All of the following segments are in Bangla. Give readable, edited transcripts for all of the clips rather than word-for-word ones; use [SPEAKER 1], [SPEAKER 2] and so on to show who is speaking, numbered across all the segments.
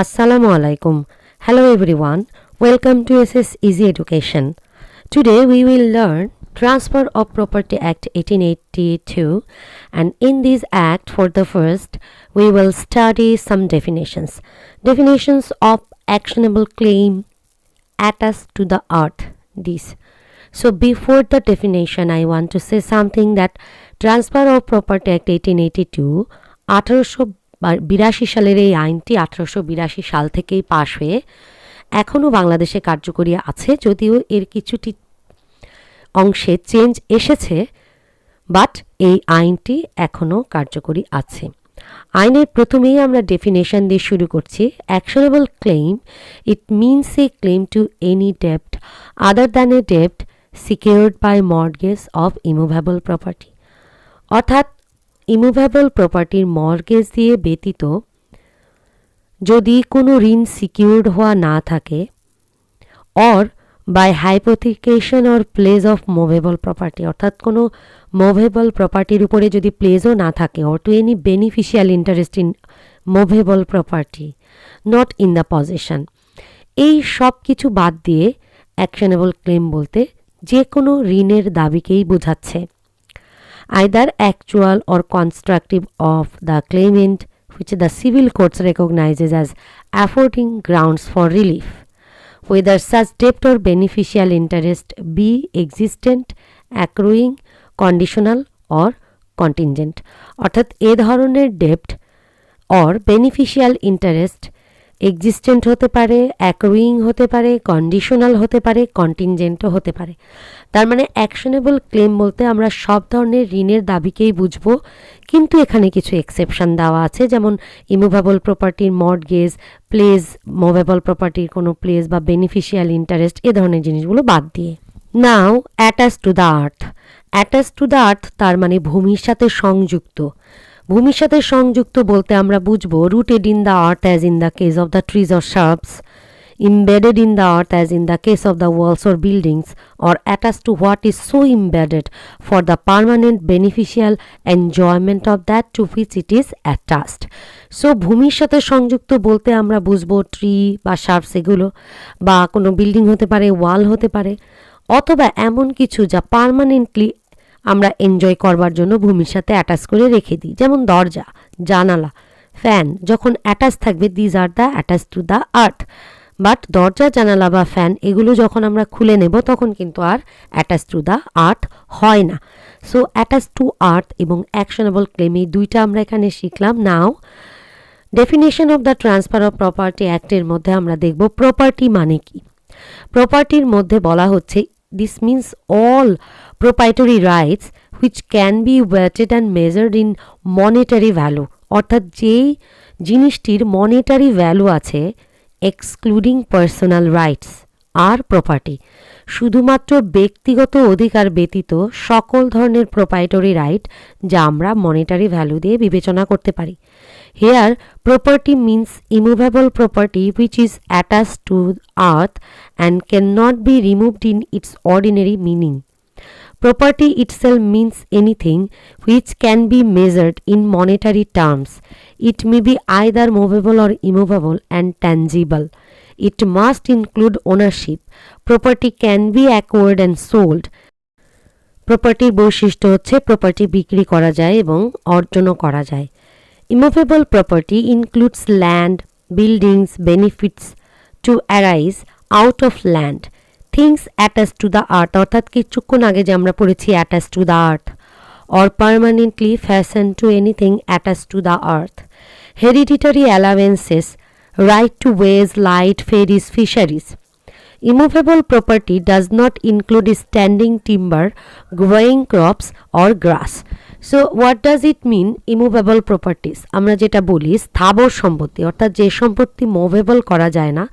[SPEAKER 1] Assalamu alaikum. Hello everyone. Welcome to SS Easy Education. Today we will learn Transfer of Property Act 1882, and in this act for the first we will study some definitions. Definitions of actionable claim attached to the earth. This. So before the definition I want to say something that Transfer of Property Act 1882 1882 সালের এই আইনটি 1882 সাল থেকেই পাশ হয়ে এখনও বাংলাদেশে কার্যকরী আছে, যদিও এর কিছুটি অংশে চেঞ্জ এসেছে, বাট এই আইনটি এখনও কার্যকরী আছে। আইনের প্রথমেই আমরা ডেফিনেশন দিয়ে শুরু করছি। Actionable claim, it means a claim to any ডেপ্ট other than a ডেপ্ট secured by mortgage of immovable property, অর্থাৎ ইমুভেবল প্রপার্টির মর্গেজ দিয়ে ব্যতীত যদি কোনো ঋণ সিকিউরড হওয়া না থাকে, or by হাইপোথিকেশন or plays of movable property, অর্থাৎ কোনো মুভেবল প্রপার্টির উপরে যদি প্লেজও না থাকে, or to any beneficial interest in movable property not in the possession. এই সব কিছু বাদ দিয়ে অ্যাকশনেবল ক্লেম বলতে যে কোনো ঋণের দাবিকেই বোঝাচ্ছে। Either actual or constructive of the claimant, which the civil courts recognizes as affording grounds for relief, whether such debt or beneficial interest be existent, accruing, conditional or contingent, অর্থাৎ এ ধরনের ডেপ্ট or beneficial interest এক্সিস্টেন্ট হতে পারে, অ্যাক্রুইং হতে পারে, কন্ডিশনাল হতে পারে, কন্টিনজেন্টও হতে পারে। তার মানে অ্যাকশনেবল ক্লেম বলতে আমরা সব ধরনের ঋণের দাবিকেই বুঝবো, কিন্তু এখানে কিছু এক্সেপশন দেওয়া আছে, যেমন ইমুভেবল প্রপার্টির মর্টগেজ, প্লেজ, মুভেবল প্রপার্টির কোনো প্লেজ বা বেনিফিশিয়াল ইন্টারেস্ট, এ ধরনের জিনিসগুলো বাদ দিয়ে। Now attach to the earth. Attach to the earth তার মানে ভূমির সাথে সংযুক্ত। ভূমির সাথে সংযুক্ত বলতে আমরা বুঝবো rooted in the earth as in the case of the trees or shrubs, embedded in the earth as in the case of the walls or buildings, or attached to what is so embedded for the permanent beneficial enjoyment of that to which it is attached. So ভূমির সাথে সংযুক্ত বলতে আমরা বুঝবো ট্রি বা শার্পস, এগুলো বা কোনো বিল্ডিং হতে পারে, ওয়াল হতে পারে, অথবা এমন কিছু যা পার্মানেন্টলি আমরা এনজয় করবার জন্য ভূমির সাথে অ্যাটাচ করে রেখে দিই, যেমন দরজা, জানালা, ফ্যান যখন অ্যাটাচ থাকবে, these are the attach to the earth. But দরজা, জানালা বা ফ্যান এগুলো যখন আমরা খুলে নেব তখন কিন্তু আর অ্যাটাচ টু দ্য আর্থ হয় না। সো অ্যাটাচ টু আর্থ এবং অ্যাকশনেবল ক্লেম এই দুইটা আমরা এখানে শিখলাম। Now definition of the transfer of property অ্যাক্টের মধ্যে আমরা দেখব প্রপার্টি মানে কি। প্রপার্টির মধ্যে বলা হচ্ছে this means all proprietary rights which can be weighted and measured in monetary value, অর্থাৎ যেই জিনিসটির মনিটারি ভ্যালু আছে, এক্সক্লুডিং পার্সোনাল রাইটস আর প্রপার্টি, শুধুমাত্র ব্যক্তিগত অধিকার ব্যতীত সকল ধরনের প্রোপ্রাইটরি রাইট যা আমরা মনিটারি ভ্যালু দিয়ে বিবেচনা করতে পারি। Here property means immovable property which is attached to earth and can not be removed in its ordinary meaning. Property itself means anything which can be measured in monetary terms. It may be either movable or immovable and tangible. It must include ownership. Property can be acquired and sold. প্রপার্টির বৈশিষ্ট্য হচ্ছে প্রপার্টি বিক্রি করা যায় এবং অর্জনও করা যায়। Immovable property includes land, buildings, benefits to arise out of land, things attached to the earth, অর্থাৎ কিছুক্ষণ আগে যে আমরা পড়েছি attached to the earth, or permanently fastened to anything attached to the earth. Hereditary allowances, right to ways, light, ferries, fisheries. Immovable property does not include standing timber, growing crops or grass. So what does it mean immovable properties? আমরা যেটা বলি স্থাবর সম্পত্তি, অর্থাৎ যে সম্পত্তি মুভেবল করা যায় না,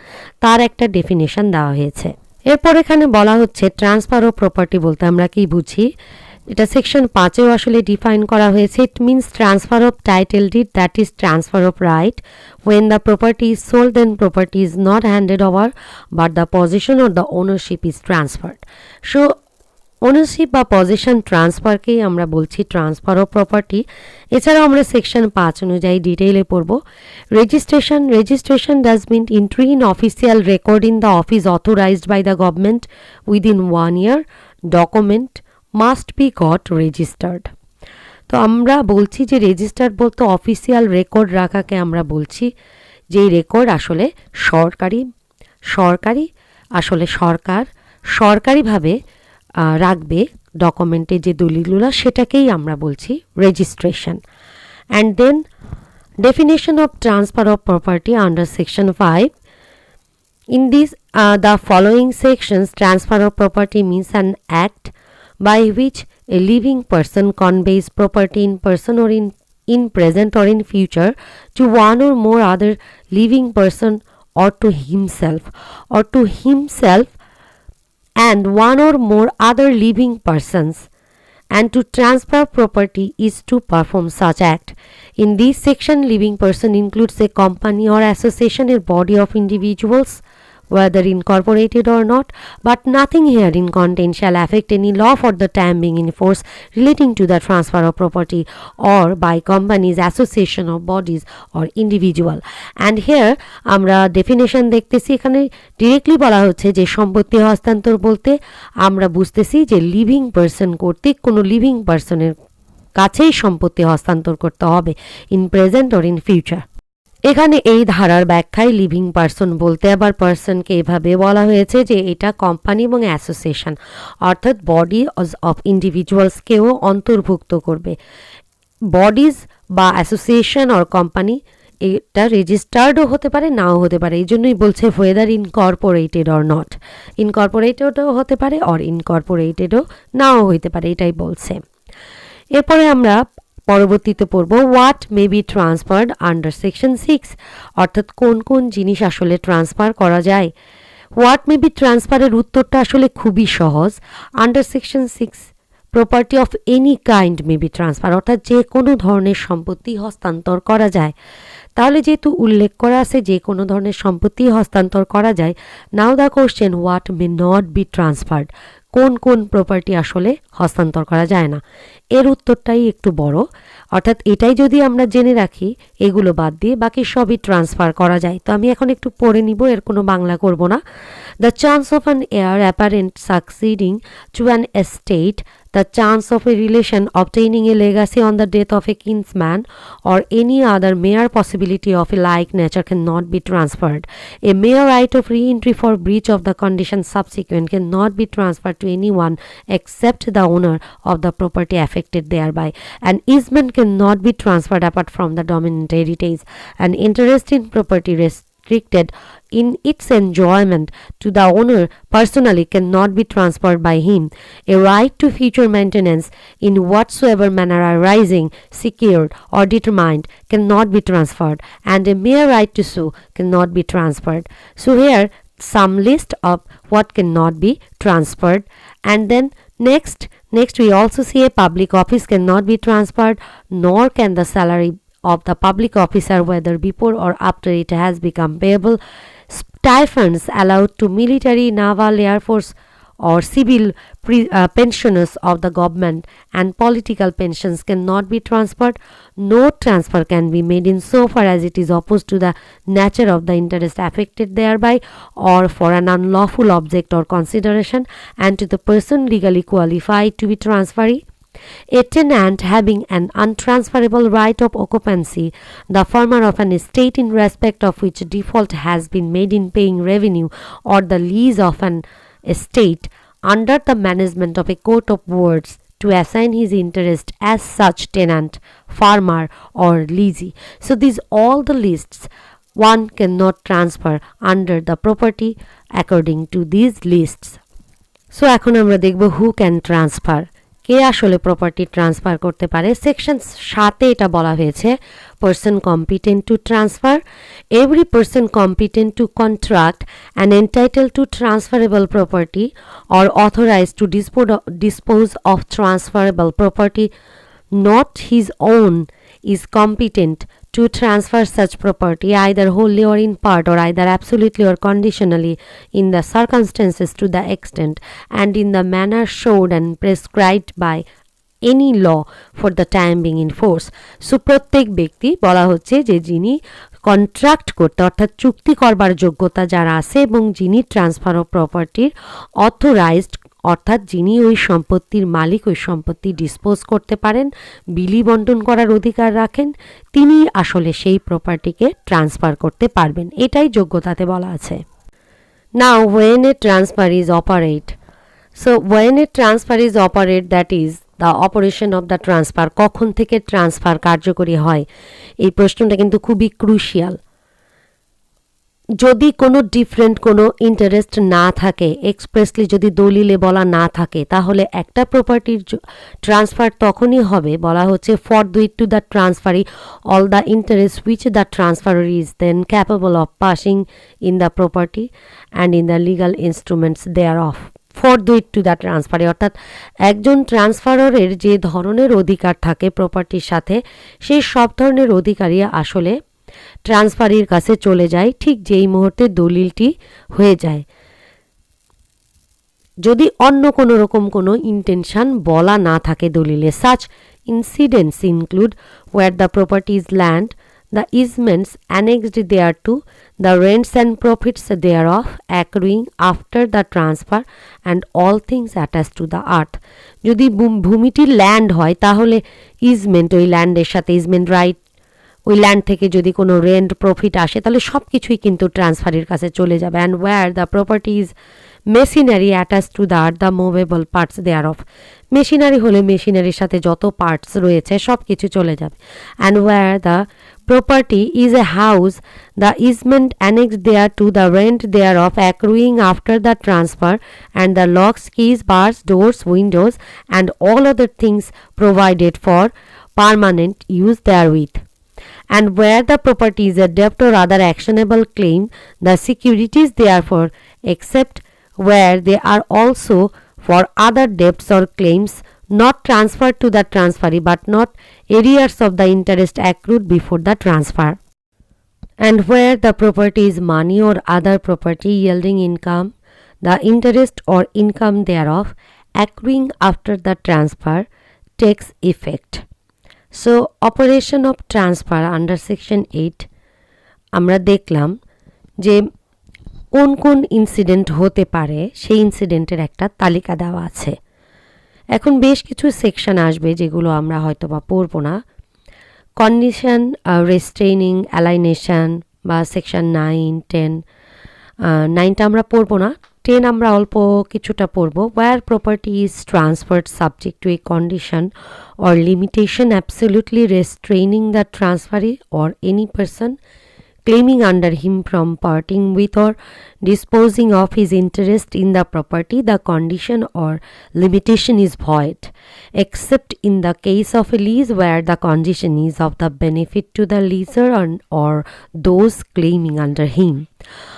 [SPEAKER 1] তার একটা ডেফিনেশন দেওয়া হয়েছে। এরপর এখানে বলা হচ্ছে ট্রান্সফার অফ প্রপার্টি বলতে আমরা কি বুঝি, এটা সেকশন 5-এও আসলে ডিফাইন করা হয়েছে। It means transfer of title did, that is transfer of right when the property is sold, then property is not handed over but the possession or the ownership is transferred. So ownership বা পজিশন ট্রান্সফারকেই আমরা বলছি ট্রান্সফার অফ প্রপার্টি। এছাড়াও আমরা সেকশন 5 অনুযায়ী ডিটেইলে পড়ব। Registration does mean entry in official record in the office authorised by the government within 1 year document must be got registered. তো আমরা বলছি যে রেজিস্টার্ড বলতে অফিসিয়াল রেকর্ড রাখাকে আমরা বলছি, যেই রেকর্ড আসলে সরকারিভাবে রাখবে ডকুমেন্টে যে দলিলগুলো, সেটাকেই আমরা বলছি registration. And then definition of transfer of property under section 5. In these the following sections, transfer of property means an act by which a living person conveys property in person or in present or in future to one or more other living person or to himself and one or more other living persons, and to transfer property is to perform such act. In this section, living person includes a company or association, a body of individuals, whether incorporated or not, but nothing herein contained shall affect any law for the time being in force relating to the transfer of property or by companies, association of bodies or individual. And here আমরা ডেফিনেশন দেখতেছি, এখানে ডিরেক্টলি বলা হচ্ছে যে সম্পত্তি হস্তান্তর বলতে আমরা বুঝতেছি যে লিভিং পারসন কর্তৃক কোনো লিভিং পারসনের কাছেই সম্পত্তি হস্তান্তর করতে হবে in present or in future. এখানে এই ধারার ব্যাখ্যায় লিভিং পারসন বলতে আবার পারসনকে এভাবে বলা হয়েছে যে এটা কোম্পানি এবং অ্যাসোসিয়েশন অর্থাৎ বডি অফ ইন্ডিভিজুয়ালসকেও অন্তর্ভুক্ত করবে। বডিজ বা অ্যাসোসিয়েশন অর কোম্পানি এটা রেজিস্টার্ডও হতে পারে, নাও হতে পারে, এই জন্যই বলছে হোয়েদার ইনকর্পোরেটেড অর নট, ইনকর্পোরেটেডও হতে পারে অর ইনকর্পোরেটেডও নাও হইতে পারে, এটাই বলছে। এরপরে আমরা পরবর্তীতে পড়ব what may be transferred under section 6, অর্থাৎ কোন কোন জিনিস আসলে ট্রান্সফার করা যায়। হোয়াট মে বি ট্রান্সফারের উত্তরটা আসলে খুবই সহজ। Under section 6 property of any kind may be transfer, অর্থাৎ যে কোনো ধরনের সম্পত্তি হস্তান্তর করা যায়। তাহলে যেহেতু উল্লেখ করা আছে যে কোনো ধরনের সম্পত্তি হস্তান্তর করা যায়, now the question what may not be transferred, কোন কোন প্রপার্টি আসলে হস্তান্তর করা যায় না। এর উত্তরটাই একটু বড়, অর্থাৎ এটাই যদি আমরা জেনে রাখি এগুলো বাদ দিয়ে বাকি সবই ট্রান্সফার করা যায়। তো আমি এখন একটু পড়ে নিব, এর কোনো বাংলা করব না। The chance of an heir apparent succeeding to an estate, the chance of a relation obtaining a legacy on the death of a kinsman or any other mere possibility of a like nature cannot be transferred. A mere right of re-entry for breach of the condition subsequent cannot be transferred to anyone except the owner of the property affected thereby. An easement cannot be transferred apart from the dominant heritage. An interest in property restricted in its enjoyment to the owner personally cannot be transferred by him. A right to future maintenance in whatsoever manner arising, secured or determined cannot be transferred, and a mere right to sue cannot be transferred. So here some list of what cannot be transferred. And then next we also see a public office cannot be transferred, nor can the salary of the public officer whether before or after it has become payable. Stipends allowed to military, naval, air force or civil pensioners of the government and political pensions cannot be transferred. No transfer can be made in so far as it is opposed to the nature of the interest affected thereby or for an unlawful object or consideration and to the person legally qualified to be transferee. A tenant having an untransferable right of occupancy, the former of an estate in respect of which default has been made in paying revenue, or the lease of an estate under the management of a court of wards to assign his interest as such tenant, farmer or leasee. So these all the lists one cannot transfer under the property according to these lists. So এখন আমরা দেখব who can transfer, কে আসলে প্রপার্টি ট্রান্সফার করতে পারে। সেকশন 7 এটা বলা হয়েছে person competent to transfer, every person competent to contract and entitle to transferable property or authorise to dispose of transferable property not his own is competent to transfer such property either wholly or in part or either absolutely or conditionally in the circumstances to the extent and in the manner showed and prescribed by any law for the time being in force. So প্রত্যেক ব্যক্তি বলা হচ্ছে যে যিনি কন্ট্রাক্ট করতে অর্থাৎ চুক্তি করবার যোগ্যতা যার আছে এবং যিনি ট্রান্সফার অফ প্রপার্টির অথরাইজড অর্থাৎ যিনি ওই সম্পত্তির মালিক ওই সম্পত্তি ডিসপোজ করতে পারেন বিলি বন্টন করার অধিকার রাখেন তিনি আসলে সেই প্রপার্টিকে ট্রান্সফার করতে পারবেন এটাই যোগ্যতাতে বলা আছে নাও when a transfer is operate so when a transfer is operate that is the operation of the transfer কখন থেকে ট্রান্সফার কার্যকরী হয় এই প্রশ্নটা কিন্তু খুবই ক্রুশিয়াল যদি কোনো ডিফারেন্ট কোনো ইন্টারেস্ট না থাকে এক্সপ্রেসলি যদি দলিলে বলা না থাকে তাহলে একটা প্রপার্টির ট্রান্সফার তখনই হবে বলা হচ্ছে forthwith to the transferee all the interest which the transferor is then capable of passing in the property and in the legal instruments thereof forthwith to the transferee অর্থাৎ একজন ট্রান্সফারারের যে ধরনের অধিকার থাকে প্রপার্টির সাথে সেই সব ধরনের অধিকারই আসলে ট্রান্সফারির কাছে চলে যায় ঠিক যেই মুহূর্তে দলিলটি হয়ে যায় যদি অন্য কোনো রকম কোনো ইন্টেনশন বলা না থাকে দলিলে such incidents include where the property is land the easements annexed thereto the rents and profits thereof accruing after the transfer and all things attached to the earth যদি ভূমিটি ল্যান্ড হয় তাহলে ইজমেন্ট ওই ল্যান্ডের সাথে ইজমেন্ট রাইট ওই ল্যান্ড থেকে যদি কোনো রেন্ট প্রফিট আসে তাহলে সব কিছুই কিন্তু ট্রান্সফারের কাছে চলে যাবে and where the property is machinery attach to the the movable parts thereof machinery হলে মেশিনারির সাথে যত পার্টস রয়েছে সব কিছু চলে যাবে and where the property is a house the easement annexed there to the rent thereof accruing after the transfer and the locks keys bars doors windows and all other things provided for permanent use therewith and where the property is a debt or other actionable claim the securities therefore except where they are also for other debts or claims not transferred to the transferee but not arrears of the interest accrued before the transfer and where the property is money or other property yielding income the interest or income thereof accruing after the transfer takes effect so operation of transfer under section 8 আমরা দেখলাম যে কোন কোন ইনসিডেন্ট হতে পারে সেই ইনসিডেন্টের একটা তালিকা দেওয়া আছে এখন বেশ কিছু সেকশন আসবে যেগুলো আমরা হয়তো বা পড়ব না কন্ডিশন রেস্ট্রেইনিং অ্যালাইনেশন বা সেকশন 9 10 9টা আমরা পড়ব না 10 আমরা অল্প কিছুটা পড়ব where property is transferred subject to a condition or limitation absolutely restraining the transferee or any person claiming under him from parting with or disposing of his interest in the property the condition or limitation is void except in the case of a lease where the condition is of the benefit to the leaser or those claiming under him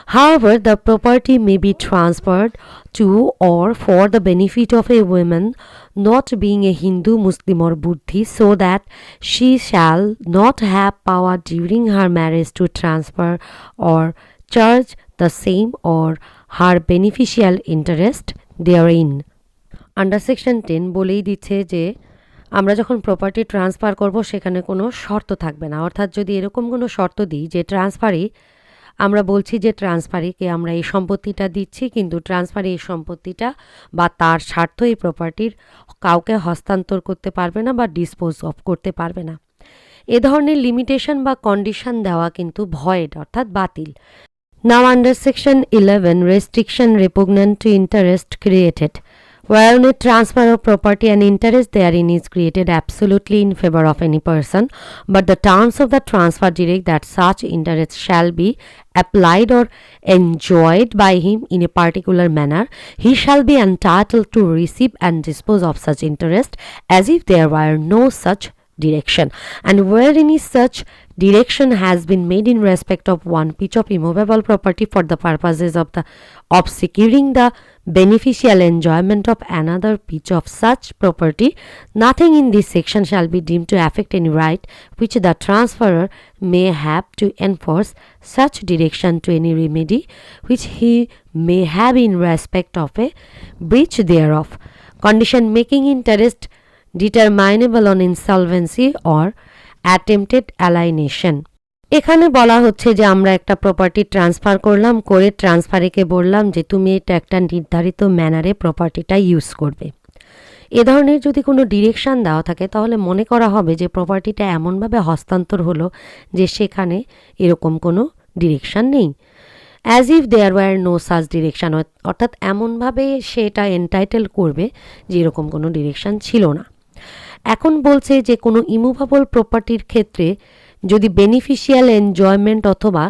[SPEAKER 1] however the property may be transferred to or for the benefit of a woman not being a Hindu, Muslim or Buddhist so that she shall not have power during her marriage to transfer or charge the same or her beneficial interest therein. Under section 10 বলেই দিচ্ছে যে আমরা যখন প্রপার্টি ট্রান্সফার করব সেখানে কোনো শর্ত থাকবে না অর্থাৎ যদি এরকম কোনো শর্ত দিই যে ট্রান্সফারি আমরা বলছি যে ট্রান্সফারিকে আমরা এই সম্পত্তিটা দিচ্ছি কিন্তু ট্রান্সফারি এই সম্পত্তিটা বা তার স্বার্থ এই প্রপার্টির কাউকে হস্তান্তর করতে পারবে না বা ডিসপোজ অফ করতে পারবে না এ ধরনের লিমিটেশন বা কন্ডিশন দেওয়া কিন্তু ভয়েড অর্থাৎ বাতিল নাও under section 11 restriction repugnant to interest created wherein a transfer of property and interest therein is created absolutely in favor of any person, but the terms of the transfer direct that such interest shall be applied or enjoyed by him in a particular manner, he shall be entitled to receive and dispose of such interest as if there were no such direction, and where any such direction has been made in respect of one piece of immovable property for the purposes of securing the beneficial enjoyment of another piece of such property, nothing in this section shall be deemed to affect any right which the transferor may have to enforce such direction to any remedy which he may have in respect of a breach thereof. Condition making interest determinable on insolvency or attempted alienation. এখানে বলা হচ্ছে যে আমরা একটা প্রপার্টি ট্রান্সফার করলাম, করে ট্রান্সফারেকে বললাম যে তুমি এটা একটা নির্ধারিত ম্যানারে প্রপার্টিটা ইউজ করবে। এ ধরনের যদি কোনো ডিরেকশান দেওয়া থাকে তাহলে মনে করা হবে যে প্রপার্টিটা এমনভাবে হস্তান্তর হলো যে সেখানে এরকম কোনো ডিরেকশান নেই, as if there were no such direction, অর্থাৎ এমনভাবে সেটা এন্টাইটেল করবে যে এরকম কোনো ডিরেকশান ছিল না। এখন বলছে যে কোনো ইমুভেবল প্রপার্টির ক্ষেত্রে যদি বেনিফিশিয়াল এনজয়মেন্ট অথবা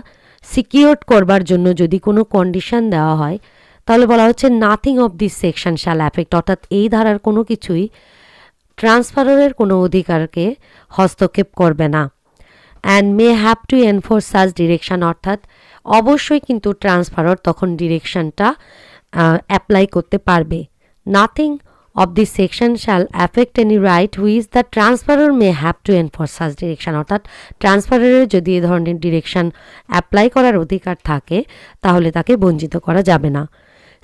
[SPEAKER 1] সিকিউরড করবার জন্য যদি কোনো কন্ডিশন দেওয়া হয় তাহলে বলা হচ্ছে nothing of this section shall affect, অর্থাৎ এই ধারার কোনো কিছুই ট্রান্সফারের কোনো অধিকারকে হস্তক্ষেপ করবে না। And may have to enforce such direction, অর্থাৎ অবশ্যই কিন্তু ট্রান্সফারার তখন ডিরেকশনটা অ্যাপ্লাই করতে পারবে। Nothing of this section shall affect any right which the transferor may have to enforce such direction, অর্থাৎ ট্রান্সফারের যদি এই ধরনের ডিরেকশন অ্যাপ্লাই করার অধিকার থাকে তাহলে তাকে বঞ্চিত করা যাবে না।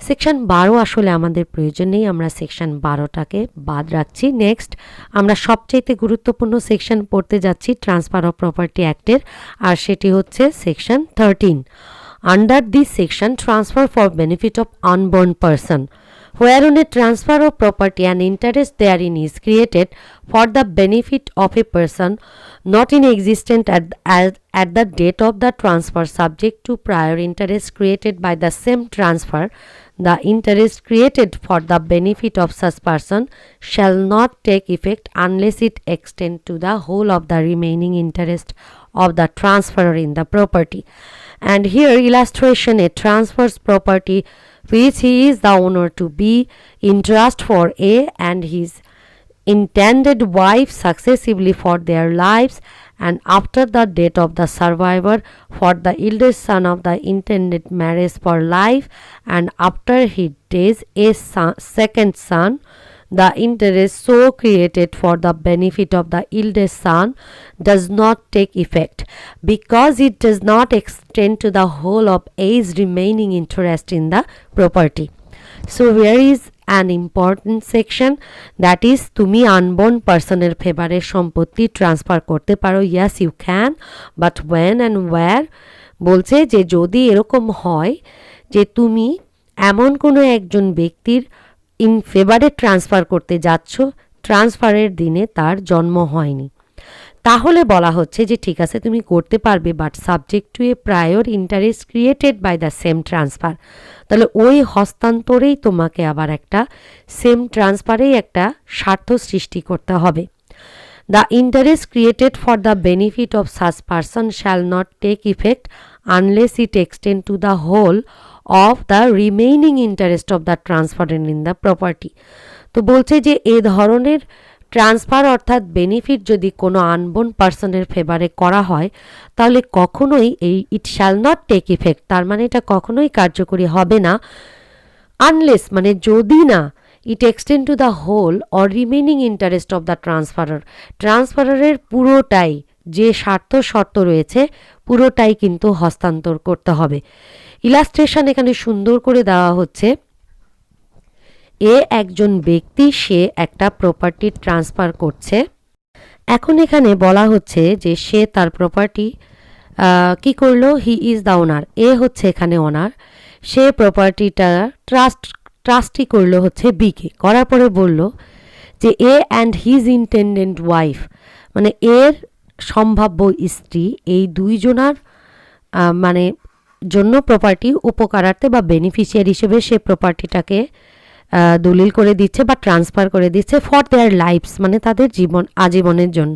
[SPEAKER 1] সেকশন 12 আসলে আমাদের প্রয়োজন নেই, আমরা সেকশন 12টাকে বাদ রাখছি। নেক্সট আমরা সবচেয়ে গুরুত্বপূর্ণ সেকশন পড়তে যাচ্ছি ট্রান্সফার অফ প্রপার্টি অ্যাক্টের, আর সেটি হচ্ছে section 13। Under this section transfer for benefit of unborn person, whereon a transfer of property and interest therein is created for the benefit of a person not in existence at the date of the transfer, subject to prior interest created by the same transfer, the interest created for the benefit of such person shall not take effect unless it extend to the whole of the remaining interest of the transferor in the property. And here illustration, a transfers property which he is the owner to be in trust for A and his intended wife successively for their lives, and after the death of the survivor for the eldest son of the intended marriage for life, and after his death a second son, the interest so created for the benefit of the eldest son does not take effect because it does not extend to the whole of A's remaining interest in the property. So here is an important section, that is তুমি আনবর্ন পারসনের ফেভারে সম্পত্তি ট্রান্সফার করতে পারো। yes you can, but when and where বলছে যে যদি এরকম হয় যে তুমি এমন কোনো একজন ব্যক্তির ইন ফেভারে ট্রান্সফার করতে যাচ্ছ, ট্রান্সফারের দিনে তার জন্ম হয়নি, তাহলে বলা হচ্ছে যে ঠিক আছে তুমি করতে পারবে, but subject to a prior interest created by the same transfer. তাহলে ওই হস্তান্তরেই তোমাকে আবার একটা সেম ট্রান্সফারেই একটা স্বার্থ সৃষ্টি করতে হবে। The interest created for the benefit of such person shall not take effect unless it extend to the whole of the remaining interest of the transferor in the property. তো বলছে যে এই ধরনের ট্রান্সফার অর্থাৎ বেনিফিট যদি কোনো আনবোর্ন পারসনের ফেভারে করা হয় তাহলে কখনোই এই it shall not take effect, তার মানে এটা কখনোই কার্যকরী হবে না, আনলেস মানে যদি না it extend to the whole or remaining interest of the transferor, ট্রান্সফারারের পুরোটাই যে শর্ত রয়েছে পুরোটাই কিন্তু হস্তান্তর করতে হবে। ইলাস্ট্রেশন এখানে সুন্দর করে দেওয়া হচ্ছে, এ একজন ব্যক্তি, সে একটা প্রপার্টি ট্রান্সফার করছে। এখন এখানে বলা হচ্ছে যে সে তার প্রপার্টি কি করলো, হি ইজ দ্য ওনার, এ হচ্ছে এখানে ওনার, সে প্রপার্টিটা ট্রাস্টি করলো হচ্ছে বিকে, করার পরে বলল যে এ অ্যান্ড হিজ ইন্টেন্ডেন্ট ওয়াইফ, মানে এর সম্ভাব্য স্ত্রী, এই দুইজনার মানে জন্য প্রপার্টি উপকারার্থে বা বেনিফিশিয়ার হিসেবে সে প্রপার্টিটাকে দলিল করে দিচ্ছে বা ট্রান্সফার করে দিচ্ছে ফর দেয়ার লাইফস, মানে তাদের জীবন আজীবনের জন্য।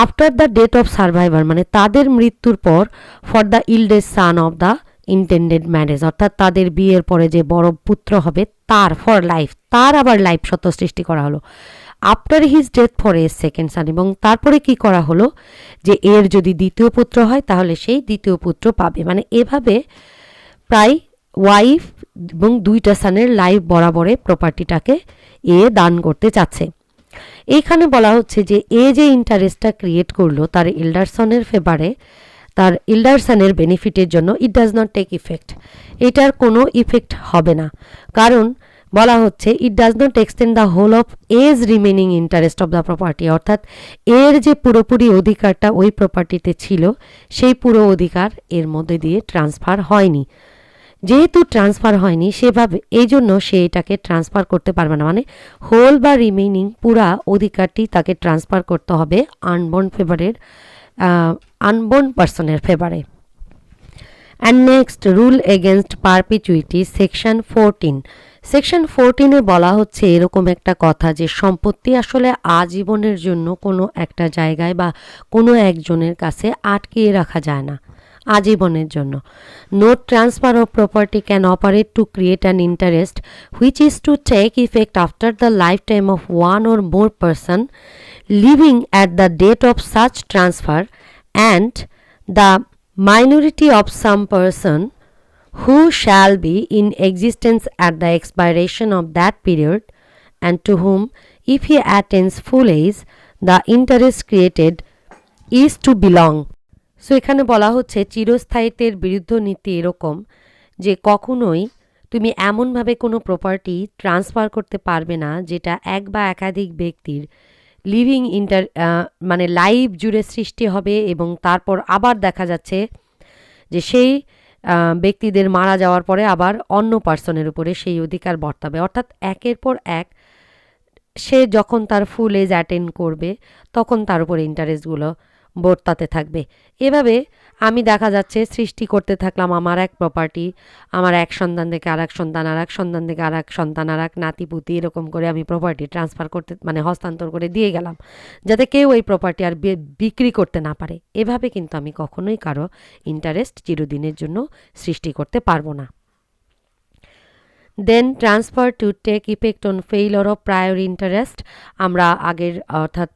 [SPEAKER 1] After the death of survivor মানে তাদের মৃত্যুর পর, for the eldest son of the intended marriage অর্থাৎ তাদের বিয়ের পরে যে বড় পুত্র হবে তার, ফর লাইফ, তার আবার লাইফ সত্য সৃষ্টি করা হলো। After his death for a second son, এবং তারপরে কি করা হলো যে এর যদি দ্বিতীয় পুত্র হয় তাহলে সেই দ্বিতীয় পুত্র পাবে, মানে এভাবে প্রায় ওয়াইফ এবং দুইটা সানের লাইফ বরাবরে প্রপার্টিটাকে এ দান করতে চাচ্ছে। এইখানে বলা হচ্ছে যে এ যে ইন্টারেস্টটা ক্রিয়েট করলো তার এল্ডারসনের ফেভারে, তার এল্ডারসনের বেনিফিটের জন্য it does not take effect, এটার কোনো ইফেক্ট হবে না। কারণ বলা হচ্ছে it does not extend the whole of as remaining interest of the property, অর্থাৎ এর যে পুরোপুরি অধিকারটা ওই প্রপার্টিতে ছিল সেই পুরো অধিকার এর মধ্যে দিয়ে ট্রান্সফার হয়নি। যেহেতু ট্রান্সফার হয়নি সেভাবে এই জন্য সে এটাকে ট্রান্সফার করতে পারবে না, মানে হোল বা রিমেইনিং পুরা অধিকারটি তাকে ট্রান্সফার করতে হবে আনবোর্ন পার্সনের ফেভারে। And next rule against perpetuity section 14। Section 14-এ বলা হচ্ছে এরকম একটা কথা যে সম্পত্তি আসলে আজীবনের জন্য কোনো একটা জায়গায় বা কোনো একজনের কাছে আটকিয়ে রাখা যায় না আজীবনের জন্য। No transfer of property can operate to create an interest which is to take effect after the life time of one or more person living at the date of such transfer and the minority of some person who shall be in existence at the expiration of that period and to whom if he attains full age the interest created is to belong. So এখানে বলা হচ্ছে চিরস্থায়িত্বের বিরুদ্ধ নীতি এরকম যে কখনোই তুমি এমনভাবে কোনো প্রপার্টি ট্রান্সফার করতে পারবে না যেটা এক বা একাধিক ব্যক্তির লিভিং মানে লাইফ জুড়ে সৃষ্টি হবে এবং তারপর আবার দেখা যাচ্ছে যে সেই ব্যক্তিদের মারা যাওয়ার পরে আবার অন্য পার্সনের উপরে সেই অধিকার বর্তাবে। অর্থাৎ একের পর এক সে যখন তার ফুল এজ অ্যাটেন্ড করবে তখন তার উপরে ইন্টারেস্টগুলো বর্তাতে থাকবে। এভাবে আমি দেখা যাচ্ছে সৃষ্টি করতে থাকলাম আমার এক প্রপার্টি, আমার এক সন্তান থেকে আর এক সন্তান, আর এক সন্তান থেকে আর এক সন্তান, আর এক নাতিপুতি, এরকম করে আমি প্রপার্টি ট্রান্সফার করতে মানে হস্তান্তর করে দিয়ে গেলাম যাতে কেউ এই প্রপার্টি আর বিক্রি করতে না পারে। এভাবে কিন্তু আমি কখনোই কারো ইন্টারেস্ট চিরদিনের জন্য সৃষ্টি করতে পারবো না। Then transfer to take effect on failure of prior interest. আমরা আগের অর্থাৎ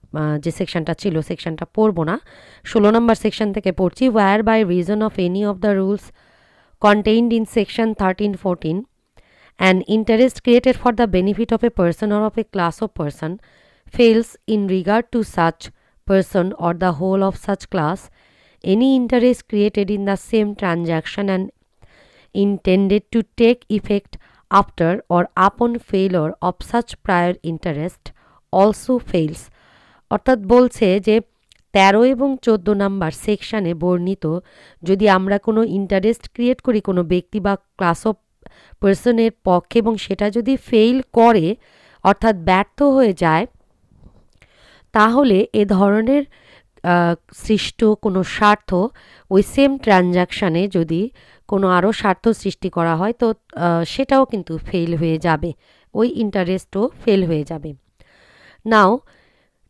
[SPEAKER 1] যে সেকশনটা ছিল সেকশনটা পড়বো না, 16 নম্বর সেকশন থেকে পড়ছি। Where by reason of any of the rules contained in section 13-14 an interest created for the benefit of a person or of a class of person fails in regard to such person or the whole of such class, any interest created in the same transaction and intended to take effect after or upon failure of such prior interest also fails. অর্থাৎ বলছে যে 13 এবং 14 নাম্বার সেকশানে বর্ণিত যদি আমরা কোনো ইন্টারেস্ট ক্রিয়েট করি কোনো ব্যক্তি বা ক্লাস অফ পার্সনের পক্ষে এবং সেটা যদি ফেইল করে অর্থাৎ ব্যর্থ হয়ে যায়, তাহলে এ ধরনের সৃষ্ট কোনো স্বার্থ ওই সেম ট্রানজাকশানে যদি কোনো আরও স্বার্থ সৃষ্টি করা হয় তো সেটাও কিন্তু ফেল হয়ে যাবে, ওই ইন্টারেস্টও ফেল হয়ে যাবে। নাও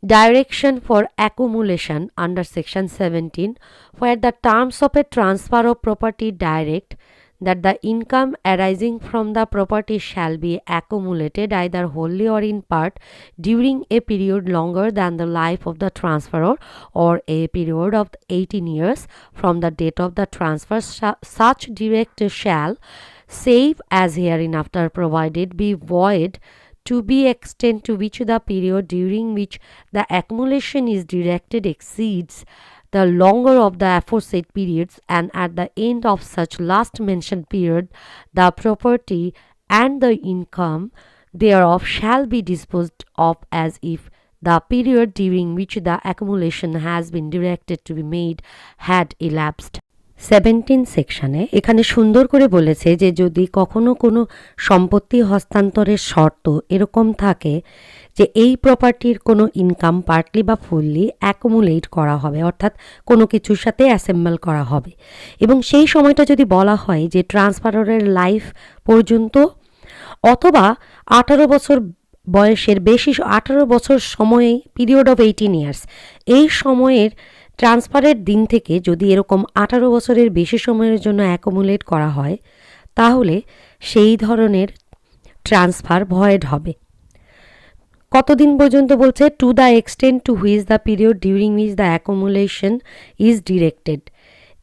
[SPEAKER 1] direction for accumulation under section 17, where the terms of a transfer of property direct that the income arising from the property shall be accumulated either wholly or in part during a period longer than the life of the transferor or a period of 18 years from the date of the transfer, such direct shall, save as hereinafter provided, be void to be extent to which the period during which the accumulation is directed exceeds the longer of the aforesaid periods, and at the end of such last mentioned period the property and the income thereof shall be disposed of as if the period during which the accumulation has been directed to be made had elapsed. 17 সেকশানে এখানে সুন্দর করে বলেছে যে যদি কখনো কোনো সম্পত্তি হস্তান্তরের শর্ত এরকম থাকে যে এই প্রপার্টির কোনো ইনকাম পার্টলি বা ফুললি অ্যাকুমুলেট করা হবে, অর্থাৎ কোনো কিছুর সাথে অ্যাসেম্বল করা হবে, এবং সেই সময়টা যদি বলা হয় যে ট্রান্সফারের লাইফ পর্যন্ত অথবা 18 বছর বয়সের বেশি 18 বছর সময়ে পিরিয়ড অফ 18 ইয়ার্স, এই সময়ের ট্রান্সফারের দিন থেকে যদি এরকম 18 বছরের বেশি সময়ের জন্য অ্যাকুমুলেট করা হয় তাহলে সেই ধরনের ট্রান্সফার ভয়েড হবে। কতদিন পর্যন্ত বলছে? To the extent to which the period during which the accumulation is directed.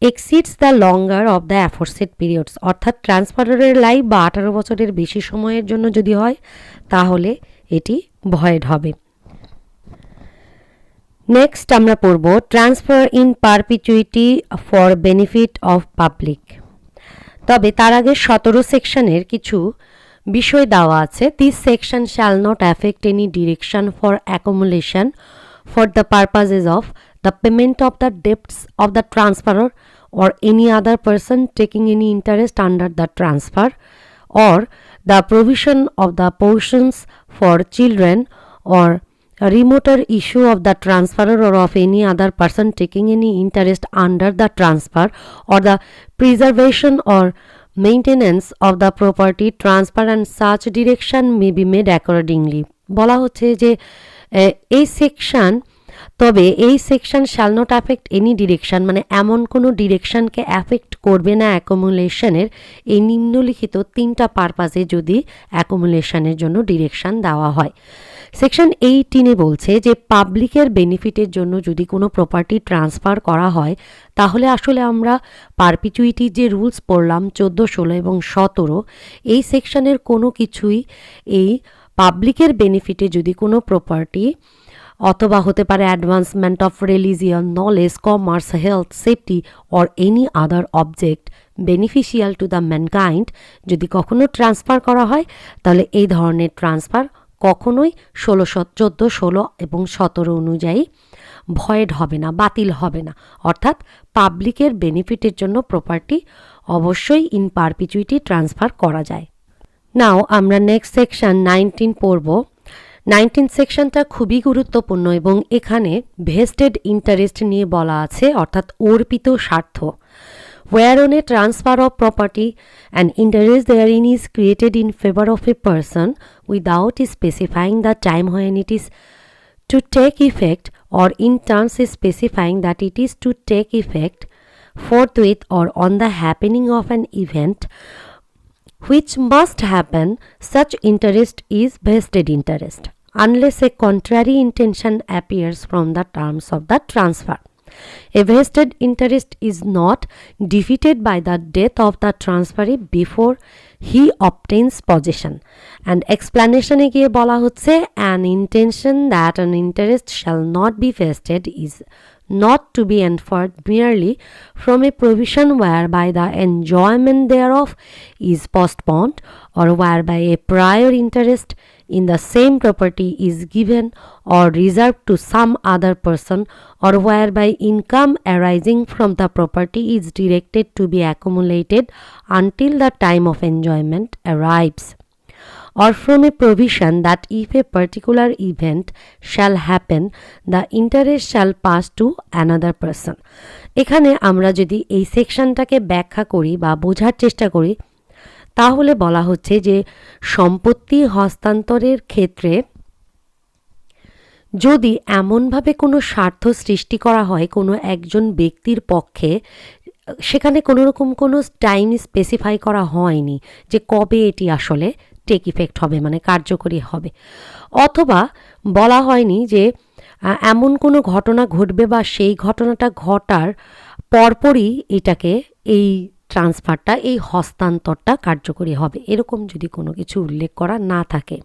[SPEAKER 1] Exceeds the longer of the aforesaid periods, অর্থাৎ ট্রান্সফারের লাইফ বা 18 বছরের বেশি সময়ের জন্য যদি হয় তাহলে এটি ভয়েড হবে। নেক্সট আমরা পড়ব transfer in perpetuity for benefit of public. তবে তার আগে 17 সেকশনের কিছু বিষয় দেওয়া আছে। This section shall not affect any direction for accumulation for the purposes of the payment of the debts of the transferor or any other person taking any interest under the transfer, or the provision of the portions for children, or a remoter issue of the transferor or of any other person taking any interest under the transfer, or the preservation or maintenance of the property transfer, and such direction may be made accordingly. বলা হচ্ছে যে এই সেকশন, তবে এই section shall not affect any direction, মানে এমন কোনো ডিরেকশনকে অ্যাফেক্ট করবে না অ্যাকুমুলেশনের এই নিম্নলিখিত 3টা পারপাসে যদি অ্যাকুমুলেশনের জন্য ডিরেকশন দেওয়া হয়। সেকশন 18 বলছে যে পাবলিকের বেনিফিটের জন্য যদি কোনো প্রপার্টি ট্রান্সফার করা হয় তাহলে আসলে আমরা পারপিচুইটির যে রুলস পড়লাম 14, 16 এবং 17, এই সেকশনের কোনো কিছুই এই পাবলিকের বেনিফিটে যদি কোনো প্রপার্টি অথবা হতে পারে advancement of religion, knowledge, commerce, health, safety or any other object beneficial to the mankind যদি কখনো ট্রান্সফার করা হয় তাহলে এই ধরনের ট্রান্সফার কখনোই 14, 16 এবং 17 অনুযায়ী ভয়েড হবে না, বাতিল হবে না। অর্থাৎ পাবলিকের বেনিফিটের জন্য প্রপার্টি অবশ্যই ইন পারপিচুইটি ট্রান্সফার করা যায়। নাও আমরা নেক্সট সেকশন 19 পড়ব। 19 সেকশনটা খুবই গুরুত্বপূর্ণ এবং এখানে ভেস্টেড ইন্টারেস্ট নিয়ে বলা আছে, অর্থাৎ অর্পিত স্বার্থ। Whereon a transfer of property and interest therein is created in favor of a person without specifying the time when it is to take effect, or in terms specifying that it is to take effect forthwith or on the happening of an event which must happen, such interest is vested interest, unless a contrary intention appears from the terms of the transfer. A vested interest is not defeated by the death of the transferee before he obtains possession. And explanation এ গিয়ে বলা হচ্ছে an intention that an interest shall not be vested is not to be inferred merely from a provision whereby the enjoyment thereof is postponed, or whereby a prior interest in the same property is given or reserved to some other person, or whereby income arising from the property is directed to be accumulated until the time of enjoyment arrives, or from a provision that if a particular event shall happen, the interest shall pass to another person. এখানে আমরা যদি এই সেকশনটাকে ব্যাখ্যা করি বা বোঝার চেষ্টা করি তাহলে বলা হচ্ছে যে সম্পত্তি হস্তান্তরের ক্ষেত্রে যদি এমনভাবে কোনো স্বার্থ সৃষ্টি করা হয় কোনো একজন ব্যক্তির পক্ষে, সেখানে কোনো রকম কোনো টাইম স্পেসিফাই করা হয়নি যে কবে এটি আসলে টেক ইফেক্ট হবে, মানে কার্যকরী হবে, অথবা বলা হয়নি যে এমন কোনো ঘটনা ঘটবে বা সেই ঘটনাটা ঘটার পরপরই এটাকে এই ট্রান্সফারটা, এই হস্তান্তরটা কার্যকরী হবে, এরকম যদি কোনো কিছু উল্লেখ করা না থাকে।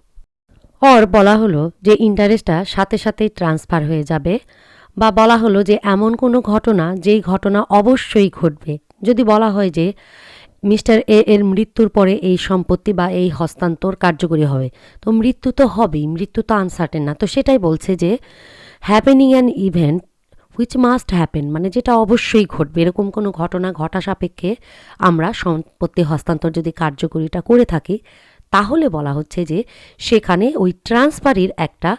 [SPEAKER 1] অর বলা হলো যে ইন্টারেস্টটা সাথে সাথেই ট্রান্সফার হয়ে যাবে, বা বলা হলো যে এমন কোনো ঘটনা যেই ঘটনা অবশ্যই ঘটবে। যদি বলা হয় যে মিস্টার এ এর মৃত্যুর পরে এই সম্পত্তি বা এই হস্তান্তর কার্যকরী হবে, তো মৃত্যু তো হবেই, মৃত্যু তো আনসার্টেন না, তো সেটাই বলছে যে happening an event which must happen, মানে যেটা অবশ্যই ঘটবে, এরকম কোনো ঘটনা ঘটা সাপেক্ষে আমরা সম্পত্তি হস্তান্তর যদি কার্যকরীটা করে থাকি তাহলে বলা হচ্ছে যে সেখানে ওই ট্রান্সফারির একটা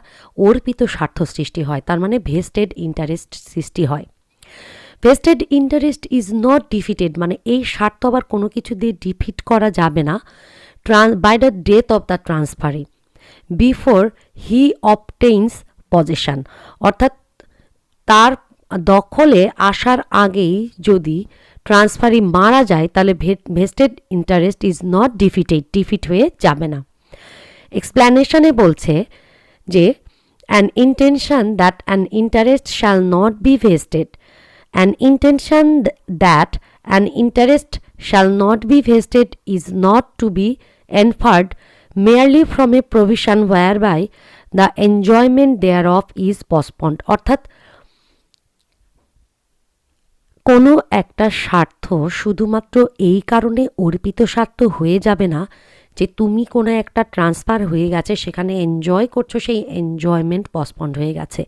[SPEAKER 1] অর্পিত স্বার্থ সৃষ্টি হয়, তার মানে ভেস্টেড ইন্টারেস্ট সৃষ্টি হয়। Vested interest is not defeated, মানে এই স্বার্থ আবার কোনো কিছু দিয়ে ডিফিট করা যাবে না by the death of the transferee before he obtains possession, অর্থাৎ তার দখলে আসার আগেই যদি ট্রান্সফারি মারা যায় তাহলে vested interest is not defeat হয়ে যাবে না। এক্সপ্লেনেশনে বলছে যে an intention that an interest shall not be vested An intention that an interest shall not be vested is not to be inferred merely from a provision whereby the enjoyment thereof is postponed. অর্থাৎ কোনো একটা স্বার্থ শুধুমাত্র এই কারণে অর্পিত স্বার্থ হয়ে যাবে না যে তুমি কোনো একটা ট্রান্সফার হয়ে গেছে, সেখানে এনজয় করছো, সেই এনজয়মেন্ট পসপন্ড হয়ে গেছে,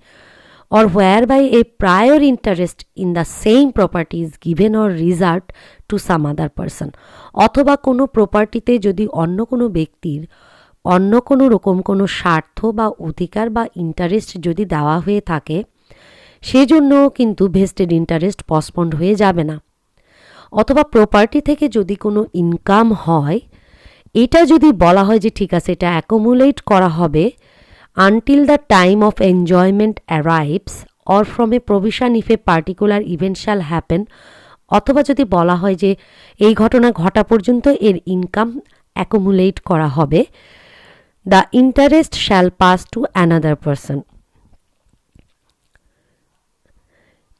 [SPEAKER 1] or whereby a prior interest in the same property is given or reserved to some other person. অথবা কোনো প্রপার্টিতে যদি অন্য কোনো ব্যক্তির অন্য কোনো রকম কোনো স্বার্থ বা অধিকার বা ইন্টারেস্ট যদি দেওয়া হয়ে থাকে, সেজন্য কিন্তু ভেস্টেড ইন্টারেস্ট পসপন্ড হয়ে যাবে না। অথবা প্রপার্টি থেকে যদি কোনো ইনকাম হয়, এটা যদি বলা হয় যে ঠিক আছে এটা অ্যাকুমুলেট করা হবে until the time of enjoyment arrives or from a provision if a particular event shall happen, অথবা যদি বলা হয় যে এই ঘটনা ঘটা পর্যন্ত এর ইনকাম অ্যাকুমুলেট করা হবে, the interest shall pass to another person.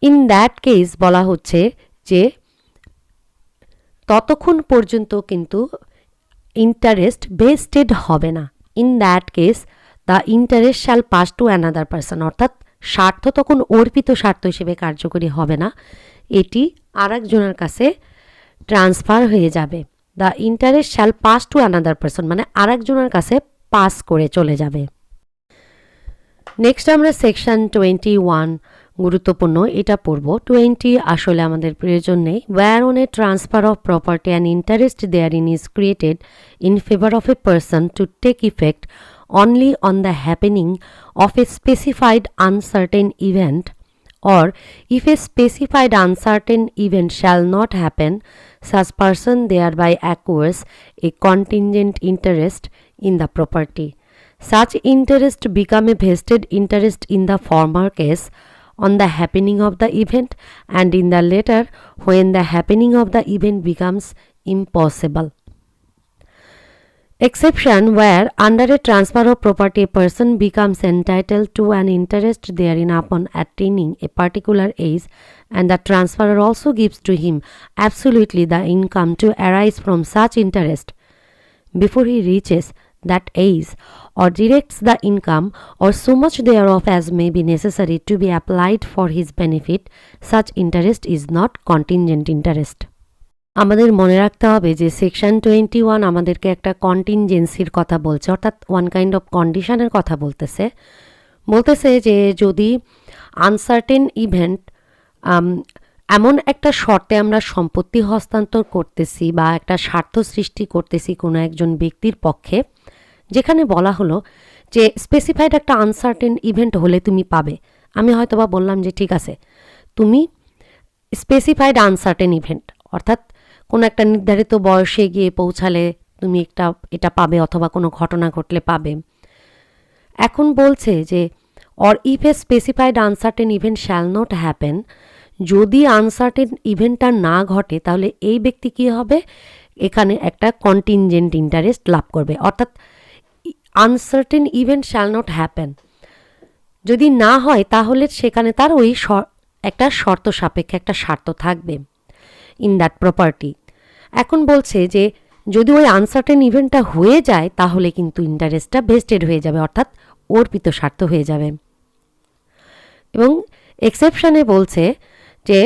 [SPEAKER 1] In that case বলা হচ্ছে যে ততক্ষণ পর্যন্ত কিন্তু ইন্টারেস্ট ভেস্টেড হবে না। In that case the interest shall pass to another person, অর্থাৎ স্বার্থ তখন অর্পিত স্বার্থ হিসেবে কার্যকরী হবে না, এটি আরেকজনের কাছে ট্রান্সফার হয়ে যাবে। The interest shall pass to another person মানে আরেকজনের কাছে পাস করে চলে যাবে। নেক্সট আমরা সেকশন 21 গুরুত্বপূর্ণ এটা পড়ব। 20 আসলে আমাদের প্রয়োজন নেই। Whereon a transfer of property and interest therein is created in favour of a person to take effect only on the happening of a specified uncertain event, or if a specified uncertain event shall not happen, such person thereby acquires a contingent interest in the property. Such interest become a vested interest in the former case on the happening of the event, and in the latter when the happening of the event becomes impossible. Exception where under a transfer of property a person becomes entitled to an interest therein upon attaining a particular age, and the transferor also gives to him absolutely the income to arise from such interest before he reaches that age, or directs the income or so much thereof as may be necessary to be applied for his benefit, such interest is not contingent interest. আমাদের মনে রাখতে হবে যে সেকশন 21 আমাদেরকে একটা কন্টিনজেন্সির কথা বলছে, অর্থাৎ ওয়ান কাইন্ড অফ কন্ডিশনের কথা বলতেছে যে যদি আনসার্টেন ইভেন্ট এমন একটা শর্তে আমরা সম্পত্তি হস্তান্তর করতেছি বা একটা স্বার্থ সৃষ্টি করতেছি কোনো একজন ব্যক্তির পক্ষে, যেখানে বলা হলো যে স্পেসিফাইড একটা আনসার্টেন ইভেন্ট হলে তুমি পাবে। আমি হয়তো বা বললাম যে ঠিক আছে তুমি স্পেসিফাইড আনসার্টেন ইভেন্ট, অর্থাৎ কোনো একটা নির্ধারিত বয়সে গিয়ে পৌঁছালে তুমি এটা পাবে অথবা কোনো ঘটনা ঘটলে পাবে। এখন বলছে যে or if A specified uncertain event shall not happen, যদি আনসার্টেন ইভেন্টটা না ঘটে তাহলে এই ব্যক্তি কী হবে, এখানে একটা কন্টিনজেন্ট ইন্টারেস্ট লাভ করবে। অর্থাৎ uncertain event shall not happen যদি না হয় তাহলে সেখানে তার ওই একটা শর্ত সাপেক্ষে একটা স্বার্থ থাকবে ইন দ্যাট প্রপার্টি। এখন বলছে যে যদি ওই আনসার্টেন ইভেন্টটা হয়ে যায় তাহলে কিন্তু ইন্টারেস্টটা ভেস্টেড হয়ে যাবে, অর্থাৎ অর্পিত স্বার্থ হয়ে যাবে। এবং এক্সেপশানে বলছে যে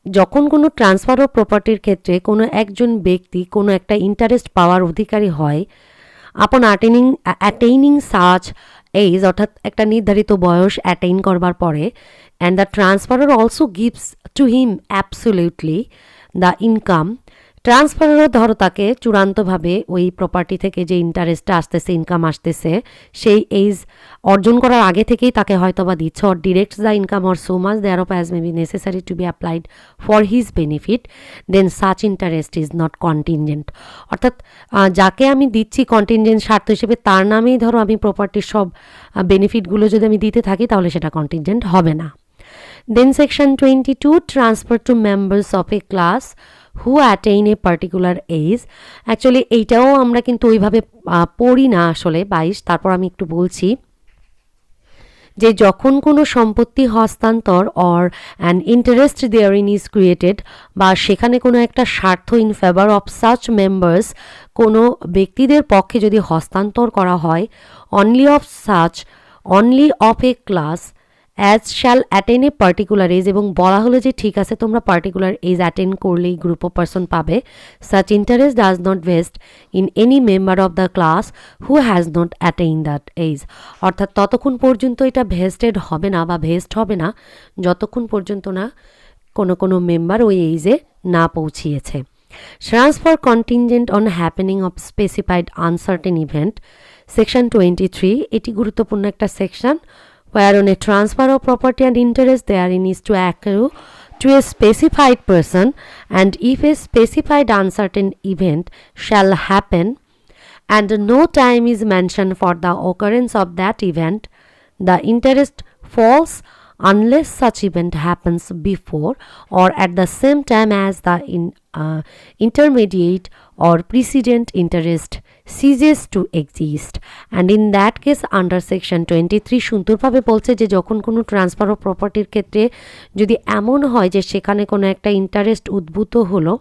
[SPEAKER 1] যখন কোনো ট্রান্সফার অফ প্রপার্টির ক্ষেত্রে কোনো একজন ব্যক্তি কোনো একটা ইন্টারেস্ট পাওয়ার অধিকারী হয় আপন অ্যাটেইনিং সাচ এজ, অর্থাৎ একটা নির্ধারিত বয়স অ্যাটেইন করবার পরে, and the transferor also gives to him absolutely the income, ট্রান্সফারারও ধরো তাকে চূড়ান্তভাবে ওই প্রপার্টি থেকে যে ইন্টারেস্টটা আসতেছে, ইনকাম আসতেছে, সেই এজ অর্জন করার আগে থেকেই তাকে হয়তো বা দিচ্ছে, or directs the income or so much thereof as may be necessary to be applied for his benefit, then such interest is not contingent. অর্থাৎ যাকে আমি দিচ্ছি কন্টিনজেন্ট স্বার্থ হিসেবে তার নামেই ধরো আমি প্রপার্টির সব বেনিফিটগুলো যদি আমি দিতে থাকি তাহলে সেটা কন্টিনজেন্ট হবে না। Then section 22 transfer to members of a class who attain a particular age. Actually এইটাও আমরা কিন্তু ওইভাবে পড়ি না আসলে 22, তারপর আমি একটু বলছি যে যখন কোনো সম্পত্তি হস্তান্তর or an interest therein is created, বা সেখানে কোনো একটা স্বার্থ in favour of such members, কোনো ব্যক্তিদের পক্ষে যদি হস্তান্তর করা হয়, only of a class as shall attain a particular age, এবং বলা হলো যে ঠিক আছে তোমরা পার্টিকুলার এজ অ্যাটেন্ড করলেই গ্রুপ অফ পার্সন পাবে, such interest does not vest in any member of the class who has not attain that age. অর্থাৎ ততক্ষণ পর্যন্ত এটা ভেস্টেড হবে না বা ভেস্ট হবে না যতক্ষণ পর্যন্ত না কোনো মেম্বার ওই এজে না পৌঁছিয়েছে। Transfer contingent on happening of specified uncertain event, section 23, এটি গুরুত্বপূর্ণ একটা সেকশন, whereon a transfer of property and interest therein is to accrue to a specified person, and if a specified uncertain event shall happen and no time is mentioned for the occurrence of that event, the interest falls unless such event happens before or at the same time as the intermediate or precedent interest ceases to exist, and in that case under section 23 সুন্দরভাবে বলছে যে যখন কোনো ট্রান্সফার অফ প্রপার্টির ক্ষেত্রে যদি এমন হয় যে সেখানে কোনো একটা ইন্টারেস্ট উদ্ভূত হলো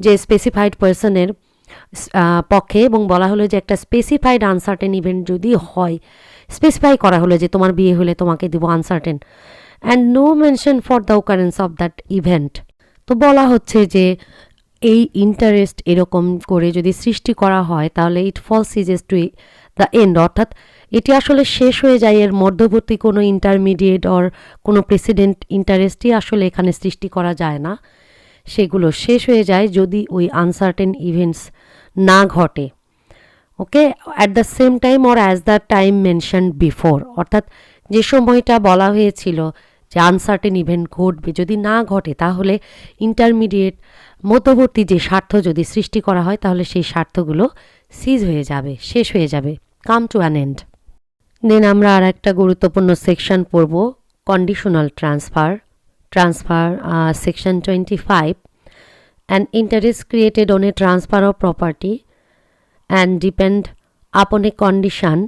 [SPEAKER 1] যে স্পেসিফাইড পার্সনের পক্ষে, এবং বলা হলো যে একটা স্পেসিফাইড আনসার্টেন ইভেন্ট যদি হয়, স্পেসিফাই করা হলো যে তোমার বিয়ে হলে তোমাকে দিব uncertain, and no mention for the occurrence of that event, তো বলা হচ্ছে যে এই ইন্টারেস্ট এরকম করে যদি সৃষ্টি করা হয় তাহলে it falls ceases to the end, অর্থাৎ এটি আসলে শেষ হয়ে যায়, এর মধ্যবর্তী কোনো ইন্টারমিডিয়েট অর কোনো প্রেসিডেন্ট ইন্টারেস্টই আসলে এখানে সৃষ্টি করা যায় না, সেগুলো শেষ হয়ে যায় যদি ওই আনসার্টেন ইভেন্টস না ঘটে। Okay, at the same time or as the time mention before, অর্থাৎ যে সময়টা বলা হয়েছিল যে আনসার্টেন ইভেন্ট ঘটবে যদি না ঘটে তাহলে ইন্টারমিডিয়েট মধ্যবর্তী যে স্বার্থ যদি সৃষ্টি করা হয় তাহলে সেই স্বার্থগুলো সিজ হয়ে যাবে, শেষ হয়ে যাবে, কাম টু অ্যান এন্ড। দেন আমরা আর একটা গুরুত্বপূর্ণ সেকশন পড়ব, conditional transfer section 25, an interest created on a transfer of property and depend upon a condition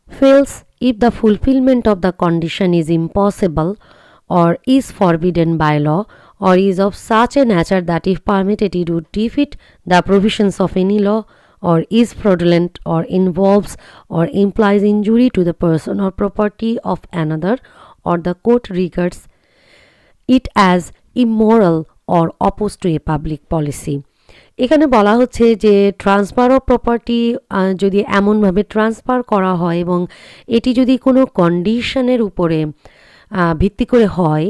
[SPEAKER 1] fails if the fulfillment of the condition is impossible or is forbidden by law or is of such a nature that if permitted it would defeat the provisions of any law or is fraudulent or involves or implies injury to the person or property of another, or the court regards it as immoral or opposed to a public policy। এখানে বলা হচ্ছে যে ট্রান্সফার অফ প্রপার্টি যদি এমনভাবে ট্রান্সফার করা হয় এবং এটি যদি কোনো কন্ডিশনের উপরে ভিত্তি করে হয়,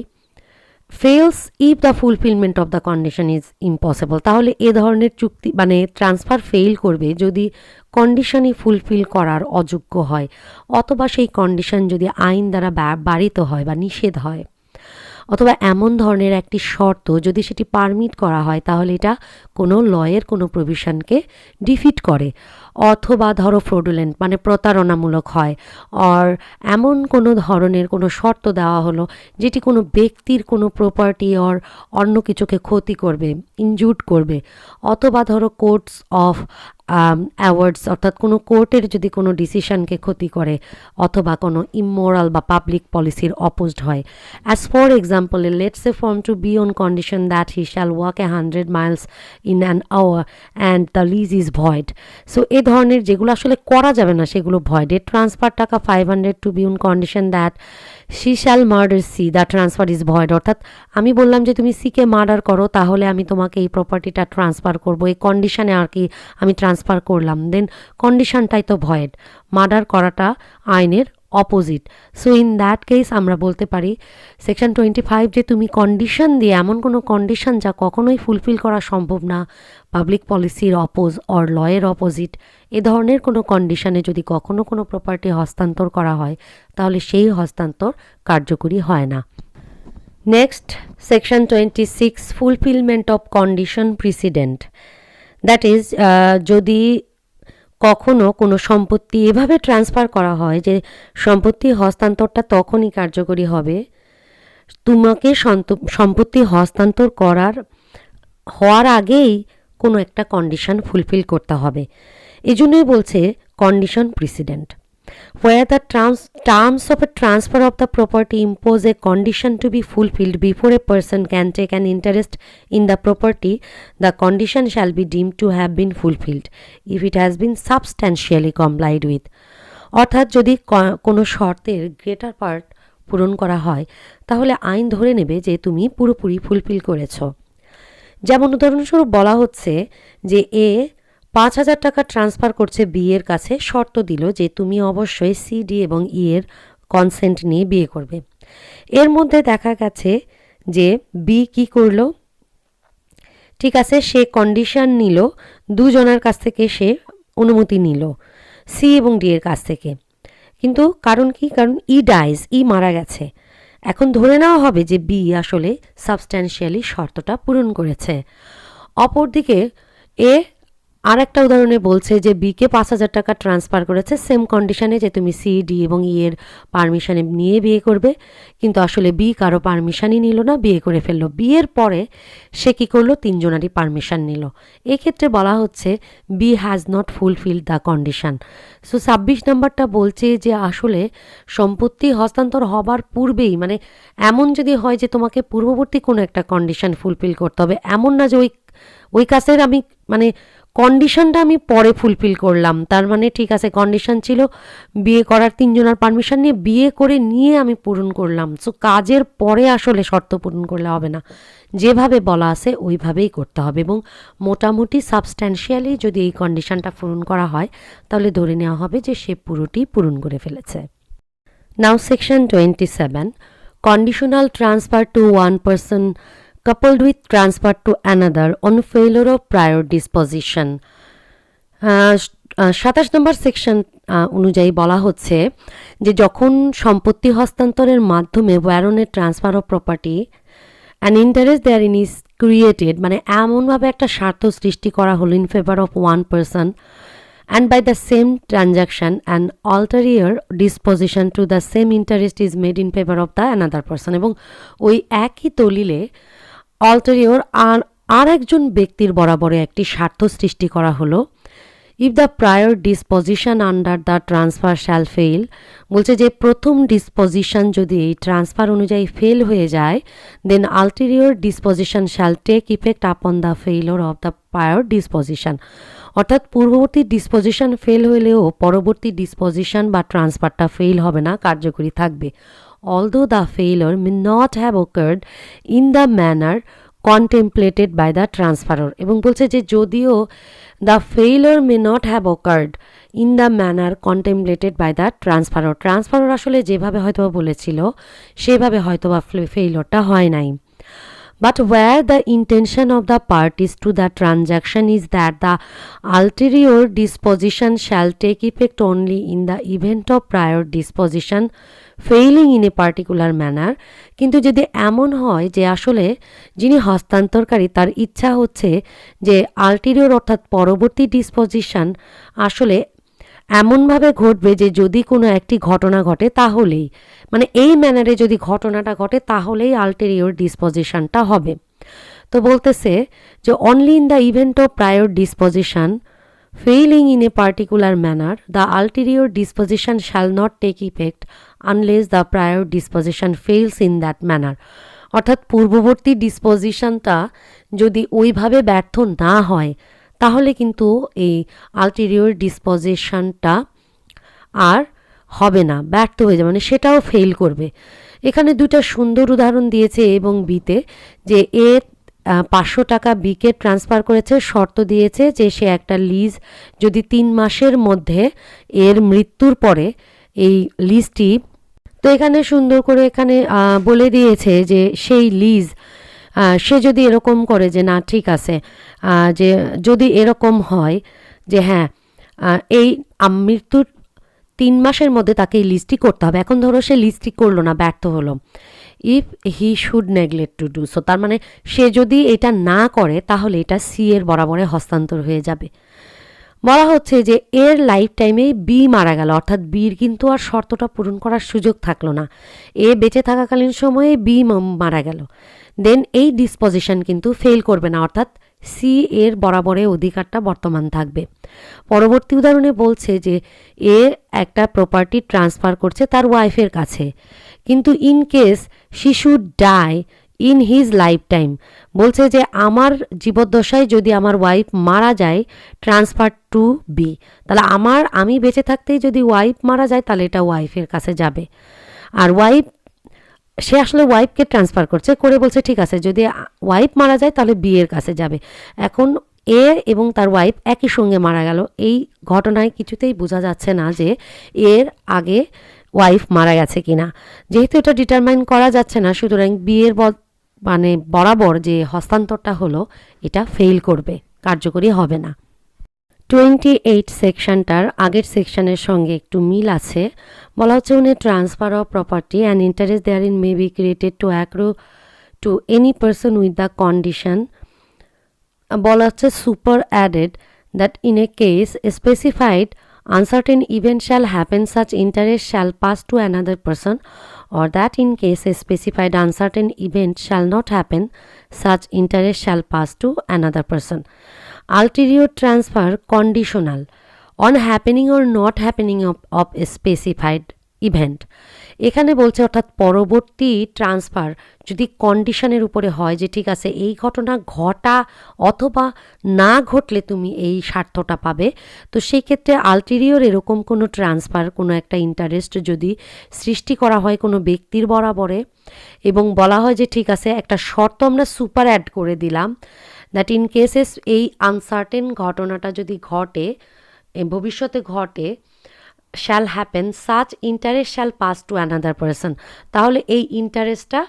[SPEAKER 1] fails if the fulfilment of the condition is impossible, তাহলে এ ধরনের চুক্তি মানে ট্রান্সফার ফেল করবে যদি কন্ডিশনই ফুলফিল করার অযোগ্য হয়, অথবা সেই কন্ডিশন যদি আইন দ্বারা বাড়িত হয় বা নিষেধ হয়, অথবা এমন ধরনের একটি শর্ত যদি সেটি পারমিট করা হয় তাহলে এটা কোনো লয়ের কোনো প্রভিশনকে ডিফিট করে, অথবা ধরো ফ্রডুলেন্ট মানে প্রতারণামূলক হয়, আর এমন কোনো ধরনের কোনো শর্ত দেওয়া হলো যেটি কোনো ব্যক্তির কোনো প্রপার্টি অর অন্য কিছুকে ক্ষতি করবে, ইনজুর্ড করবে, অথবা ধরো কোর্টস অফ অ্যাওয়ার্ডস অর্থাৎ কোনো কোর্টের যদি কোনো ডিসিশনকে ক্ষতি করে, অথবা কোনো ইমোরাল বা পাবলিক পলিসির অপোজড হয়। As for example, let's a farm to be on condition that he shall walk 100 miles in an hour and the lease is void. So এ ধরনের যেগুলো আসলে করা যাবে না সেগুলো ভয়েডেড। ট্রান্সফার টাকা 500 to be on condition that she shall murder C, the transfer is void. অর্থাৎ আমি বললাম যে তুমি সিকে মার্ডার করো তাহলে আমি তোমাকে এই প্রপার্টিটা ট্রান্সফার করবো, এই কন্ডিশনে আর কি আমি ট্রান্সফার করলাম, দেন কন্ডিশনটাই তো ভয়েড, মার্ডার করাটা আইনের opposite. So in that case আমরা বলতে পারি সেকশন 25 যে তুমি কন্ডিশন দিয়ে এমন কোনো কন্ডিশন যা কখনোই ফুলফিল করা সম্ভব না, পাবলিক পলিসির অপোজ অর লয়ের অপোজিট, এ ধরনের কোনো কন্ডিশনে যদি কখনো কোনো প্রপার্টি হস্তান্তর করা হয় তাহলে সেই হস্তান্তর কার্যকরী হয় না। Next section 26, fulfilment of condition precedent, that is যদি কখনো কোনো সম্পত্তি এভাবে ট্রান্সফার করা হয় যে সম্পত্তি হস্তান্তরটা তখনই কার্যকরী হবে, তোমাকে সম্পত্তি হস্তান্তর হওয়ার আগেই কোনো একটা কন্ডিশন ফুলফিল করতে হবে, এজন্যই বলছে condition প্রিসিডেন্ট। where the terms of a transfer of the property impose a condition to be fulfilled before a person can take an interest in the property, the condition shall be deemed to have been fulfilled if it has been substantially complied with. অর্থাৎ যদি কোনো শর্তের গ্রেটার পার্ট পূরণ করা হয় তাহলে আইন ধরে নেবে যে তুমি পুরোপুরি ফুলফিল করেছো। যেমন উদাহরণস্বরূপ বলা হচ্ছে যে এ 5,000 টাকা ট্রান্সফার করছে বি এর কাছে, শর্ত দিল যে তুমি অবশ্যই সি ডি এবং ই এর কনসেন্ট নিয়ে বিয়ে করবে। এর মধ্যে দেখা গেছে যে বি কি করলো, ঠিক আছে, সে কন্ডিশন নিল, দুজনের কাছ থেকে সে অনুমতি নিল সি এবং ডি এর কাছ থেকে, কিন্তু কারণ কি, কারণ ই মারা গেছে। এখন ধরে নেওয়া হবে যে বি আসলে সাবস্ট্যান্সিয়ালি শর্তটা পূরণ করেছে। অপরদিকে এ আর একটা উদাহরণে বলছে যে বিকে 5,000 টাকা ট্রান্সফার করেছে সেম কন্ডিশনে যে তুমি সি ডি এবং ই এর পারমিশনে নিয়ে বিয়ে করবে, কিন্তু আসলে বি কারো পারমিশনই নিল না, বিয়ে করে ফেললো। বিয়ের পরে সে কী করলো, তিনজনারই পারমিশন নিল। এক্ষেত্রে বলা হচ্ছে B has not fulfil the condition. So 26 নম্বরটা বলছে যে আসলে সম্পত্তি হস্তান্তর হবার পূর্বেই, মানে এমন যদি হয় যে তোমাকে পূর্ববর্তী কোনো একটা কন্ডিশন ফুলফিল করতে হবে, এমন না যে ওই কাজের আমি মানে কন্ডিশনটা আমি পরে ফুলফিল করলাম, তার মানে ঠিক আছে কন্ডিশন ছিল বিয়ে করার, তিনজনের পারমিশন নিয়ে বিয়ে করে নিয়ে আমি পূরণ করলাম। সো কাজের পরে আসলে শর্ত পূরণ করলে হবে না, যেভাবে বলা আছে ওইভাবেই করতে হবে, এবং মোটামুটি সাবস্ট্যান্সিয়ালি যদি এই কন্ডিশনটা পূরণ করা হয় তাহলে ধরে নেওয়া হবে যে সে পুরোটি পূরণ করে ফেলেছে। Now section 27, conditional transfer to one person coupled with transfer to another on failure of prior disposition. 27 number section অনুযায়ী বলা হচ্ছে যে যখন সম্পত্তি হস্তান্তরের মাধ্যমে ওয়ারনের transfer of property and interest therein is created, মানে এমনভাবে একটা স্বার্থ সৃষ্টি করা হলো in favour of one person and by the same transaction an ulterior disposition to the same interest is made in favor of the another person, এবং ওই একই দলিলে অল্টারিওর আর একজন ব্যক্তির বরাবরে একটি স্বার্থ সৃষ্টি করা হলো। If the prior disposition under the transfer shall fail, বলছে যে প্রথম ডিসপোজিশন যদি এই ট্রান্সফার অনুযায়ী ফেল হয়ে যায়, then ulterior disposition shall take effect upon the failure of the prior disposition. অর্থাৎ পূর্ববর্তী ডিসপোজিশন ফেল হলেও পরবর্তী ডিসপোজিশন বা ট্রান্সফারটা ফেল হবে না, কার্যকরী থাকবে। although the failure may not have occurred in the manner contemplated by the transferor, এবং বলছে যে যদিও the failure may not have occurred in the manner contemplated by the transferor, ট্রান্সফারর আসলে যেভাবে হয়তোবা বলেছিল সেভাবে হয়তোবা ফেইলরটা হয় নাই, but where the intention of the parties to the transaction is that the ulterior disposition shall take effect only in the event of prior disposition failing in a particular manner, কিন্তু যদি এমন হয় যে আসলে যিনি হস্তান্তরকারী তার ইচ্ছা হচ্ছে যে আল্টেরিয়র অর্থাৎ পরবর্তী ডিসপোজিশন আসলে এমনভাবে ঘটবে যে যদি কোনো একটি ঘটনা ঘটে তাহলেই, মানে এই ম্যানারে যদি ঘটনাটা ঘটে তাহলেই আল্টেরিয়র ডিসপোজিশনটা হবে। তো বলতেছে যে only in the event of prior disposition failing in a particular manner the ulterior disposition shall not take effect unless the prior disposition fails in that manner, অর্থাৎ পূর্ববর্তী ডিসপোজিশনটা যদি ওইভাবে ব্যর্থ না হয় তাহলে কিন্তু এই আল্টেরিয়র ডিসপোজিশনটা আর হবে না, ব্যর্থ হয়ে যাবে, মানে সেটাও ফেল করবে। এখানে দুটা সুন্দর উদাহরণ দিয়েছে এবং বিতে, যে এ 500 টাকা বিকে ট্রান্সফার করেছে, শর্ত দিয়েছে যে সে একটা লিজ যদি 3 মাসের মধ্যে এর মৃত্যুর পরে এই লিজটি, তো এখানে সুন্দর করে এখানে বলে দিয়েছে যে সেই লিজ সে যদি এরকম করে যে না ঠিক আছে, যে যদি এরকম হয় যে হ্যাঁ এই মৃত্যুর 3 মাসের মধ্যে তাকে এই লিস্টটি করতে হবে, এখন ধরো সে লিস্টটি করলো না, ব্যর্থ হলো, if he should neglect to do so, তার মানে সে যদি এটা না করে তাহলে এটা সি এর বরাবরে হস্তান্তর হয়ে যাবে। বলা হচ্ছে যে এর লাইফ টাইমে বি মারা গেল, অর্থাৎ বির কিন্তু আর শর্তটা পূরণ করার সুযোগ থাকলো না, এ বেঁচে থাকাকালীন সময়ে বি মারা গেল, দেন এই ডিসপোজিশন কিন্তু ফেল করবে না, অর্থাৎ সি এর বরাবরে অধিকারটা বর্তমান থাকবে। পরবর্তী উদাহরণে বলছে যে এ একটা প্রপার্টি ট্রান্সফার করছে তার ওয়াইফের কাছে, কিন্তু in case she should die in his life time, বলছে যে আমার জীবদ্দশায় যদি আমার ওয়াইফ মারা যায়, ট্রান্সফার টু বি, তাহলে আমি বেঁচে থাকতেই যদি ওয়াইফ মারা যায় তাহলে এটা ওয়াইফের কাছে যাবে। আর সে আসলে ওয়াইফকে ট্রান্সফার করছে করে বলছে ঠিক আছে যদি ওয়াইফ মারা যায় তাহলে বিয়ের কাছে যাবে। এখন এ এবং তার ওয়াইফ একই সঙ্গে মারা গেল, এই ঘটনায় কিছুতেই বোঝা যাচ্ছে না যে এর আগে ওয়াইফ মারা গেছে কিনা। যেহেতু এটা ডিটারমাইন করা যাচ্ছে না, সুতরাং বিয়ের বরাবর যে হস্তান্তরটা হলো এটা ফেল করবে, কার্যকরী হবে না। 28 সেকশনটার আগের সেকশনের সঙ্গে একটু মিল আছে। বলা হচ্ছে উনি transfer of property and interest therein may be created to accrue to any person with the condition, বলা হচ্ছে super added that in a case specified uncertain event shall happen, such interest shall pass to another person, or that in case a specified uncertain event shall not happen, such interest shall pass to another person. Ulterior transfer conditional on happening or not happening of a specified event. এখানে বলছে অর্থাৎ পরবর্তী ট্রান্সফার যদি কন্ডিশনের উপরে হয় যে ঠিক আছে এই ঘটনা ঘটা অথবা না ঘটলে তুমি এই স্বার্থটা পাবে, তো সেই ক্ষেত্রে আলটেরিয়র এরকম কোনো ট্রান্সফার, কোনো একটা ইন্টারেস্ট যদি সৃষ্টি করা হয় কোনো ব্যক্তির বরাবরে এবং বলা হয় যে ঠিক আছে একটা শর্ত আমরা সুপার অ্যাড করে দিলাম, দ্যাট ইন কেসেস এই আনসার্টেন ঘটনাটা যদি ঘটে ভবিষ্যতে ঘটে, shall happen such interest shall pass to another person, তাহলে এই ইন্টারেস্টটা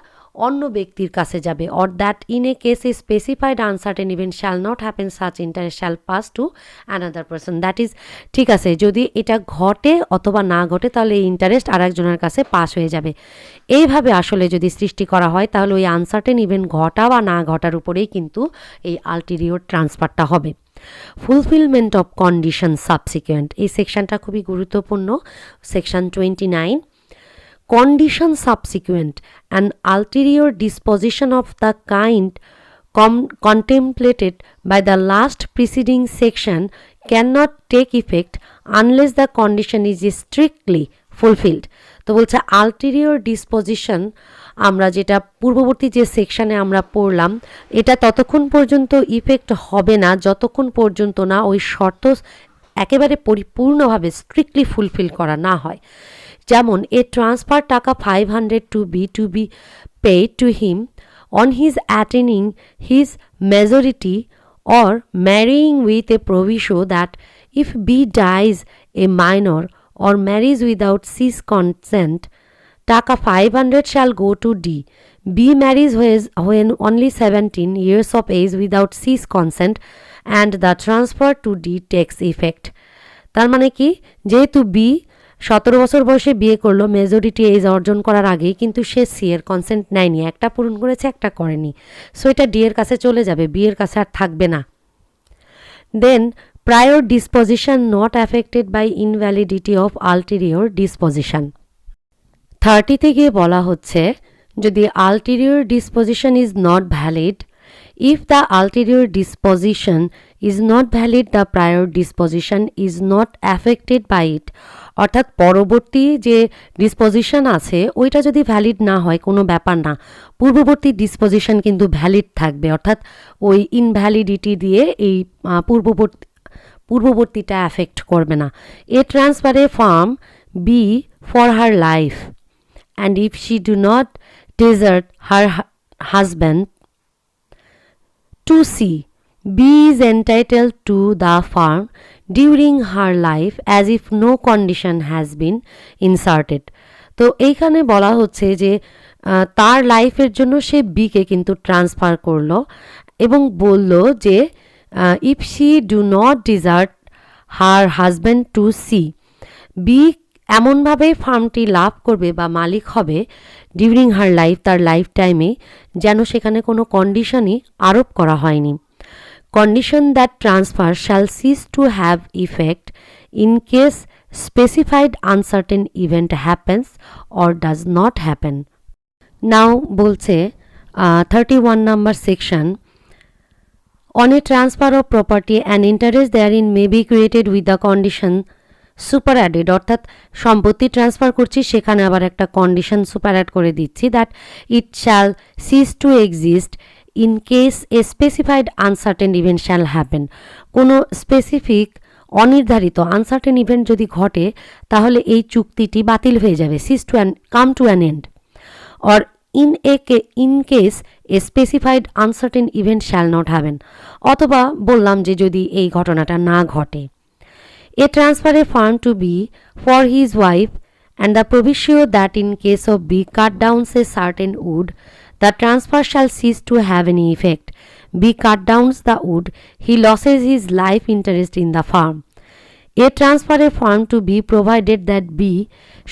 [SPEAKER 1] অন্য ব্যক্তির কাছে যাবে। Or that in a case a specified uncertain event shall not happen such interest shall pass to another person, that is ঠিক আছে যদি এটা ঘটে অথবা না ঘটে তাহলে এই ইন্টারেস্ট আর একজনের কাছে পাস হয়ে যাবে। এইভাবে আসলে যদি সৃষ্টি করা হয় তাহলে ওই আনসার্টেন ইভেন্ট ঘটা বা না ঘটার উপরেই কিন্তু এই আলটেরিয়র ট্রান্সফারটা হবে। ফুলফিলমেন্ট অফ কন্ডিশন সাবসিকুয়েন্ট, এই সেকশনটা খুবই গুরুত্বপূর্ণ। Section 29, condition subsequent an ulterior disposition of the kind contemplated by the last preceding section cannot take effect unless the condition is strictly fulfilled. তো বলছে আলটেরিয়র ডিসপোজিশন আমরা যেটা পূর্ববর্তী যে সেকশানে আমরা পড়লাম এটা ততক্ষণ পর্যন্ত ইফেক্ট হবে না যতক্ষণ পর্যন্ত না ওই শর্ত একেবারে পরিপূর্ণভাবে স্ট্রিক্টলি ফুলফিল করা না হয়। যেমন এ ট্রান্সফার টাকা 500 to be paid to him on his attaining his majority or marrying with a proviso that if B dies a minor or marries without C's consent, টাকা 500 shall go to D. B marries when only 17 years of age without C's consent and the transfer to D takes effect. তার মানে কি, যেহেতু B 17 বছর বয়সে বিয়ে করলো মেজরিটি এজ অর্জন করার আগেই, কিন্তু সে সি এর কনসেন্ট নেয়নি, একটা পূরণ করেছে একটা করেনি, সো এটা ডি এর কাছে চলে যাবে, বি এর কাছে আর থাকবে না। Then prior disposition not affected by invalidity of ulterior disposition. 30 থেকে বলা হচ্ছে যদি ulterior disposition is not valid, if the ulterior disposition is not valid the prior disposition is not affected by it, অর্থাৎ পরবর্তী যে ডিসপোজিশন আছে ওইটা যদি ভ্যালিড না হয় কোনো ব্যাপার না, পূর্ববর্তী ডিসপোজিশন কিন্তু ভ্যালিড থাকবে, অর্থাৎ ওই ইনভ্যালিডিটি দিয়ে এই পূর্ববর্তীটা অ্যাফেক্ট করবে না। A transfer a farm B for her life and if she do not desert her husband to see, B is entitled to the farm during her life as if no condition has been inserted. তো এইখানে বলা হচ্ছে যে তার লাইফের জন্য সে বিকে কিন্তু ট্রান্সফার করলো এবং বলল যে if she do not desert her husband to C, B এমনভাবে ফার্মটি লাভ করবে বা মালিক হবে ডিউরিং হার লাইফ, তার লাইফ টাইমে, যেন সেখানে কোনো কন্ডিশনই আরোপ করা হয়নি। Condition that transfer shall cease to have effect in case specified uncertain event happens or does not happen. Now বলছে 31 number section, On a transfer of property, an interest therein may be created with the condition super added, অর্থাৎ সম্পত্তি ট্রান্সফার করছি সেখানে আবার একটা কন্ডিশন সুপার অ্যাড করে দিচ্ছি, that it shall cease to exist in case a specified uncertain event shall happen. কোনো স্পেসিফিক অনির্ধারিত আনসার্টেন ইভেন্ট যদি ঘটে তাহলে এই চুক্তিটি বাতিল হয়ে যাবে, cease to come to an end, or in case a specified uncertain event shall not happen, অথবা বললাম যে যদি এই ঘটনাটা না ঘটে। A transfer a farm to B for his wife and the proviso that in case of B cut down a certain wood, the transfer shall cease to have any effect. B cut downs the wood, he loses his life interest in the farm. A transfer a farm to B provided that B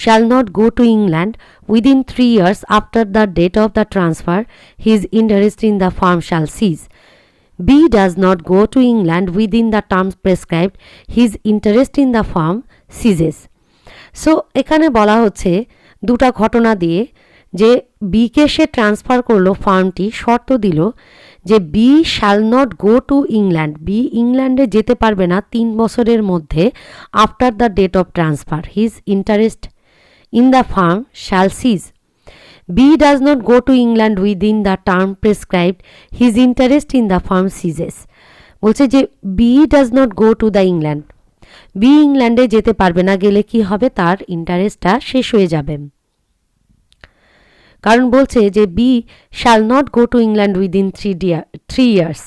[SPEAKER 1] shall not go to England within 3 years after the date of the transfer, his interest in the farm shall cease. B does not go to England within the terms prescribed, his interest in the farm ceases. So এখানে বলা হচ্ছে দুটা ঘটনা দিয়ে যে বিকে সে ট্রান্সফার করলো ফার্মটি, শর্ত দিল যে B shall not go to England, B ইংল্যান্ডে যেতে পারবে না 3 বছরের মধ্যে after the date of transfer, his interest in the firm shall cease. B does not go to England within the term prescribed, his interest in the farm ceases. বলছে যে B does not go to the England, B ইংল্যান্ডে যেতে পারবে না, গেলে কি হবে, তার ইন্টারেস্টটা শেষ হয়ে যাবে। কারণ বলছে যে B shall not go to England within 3 years,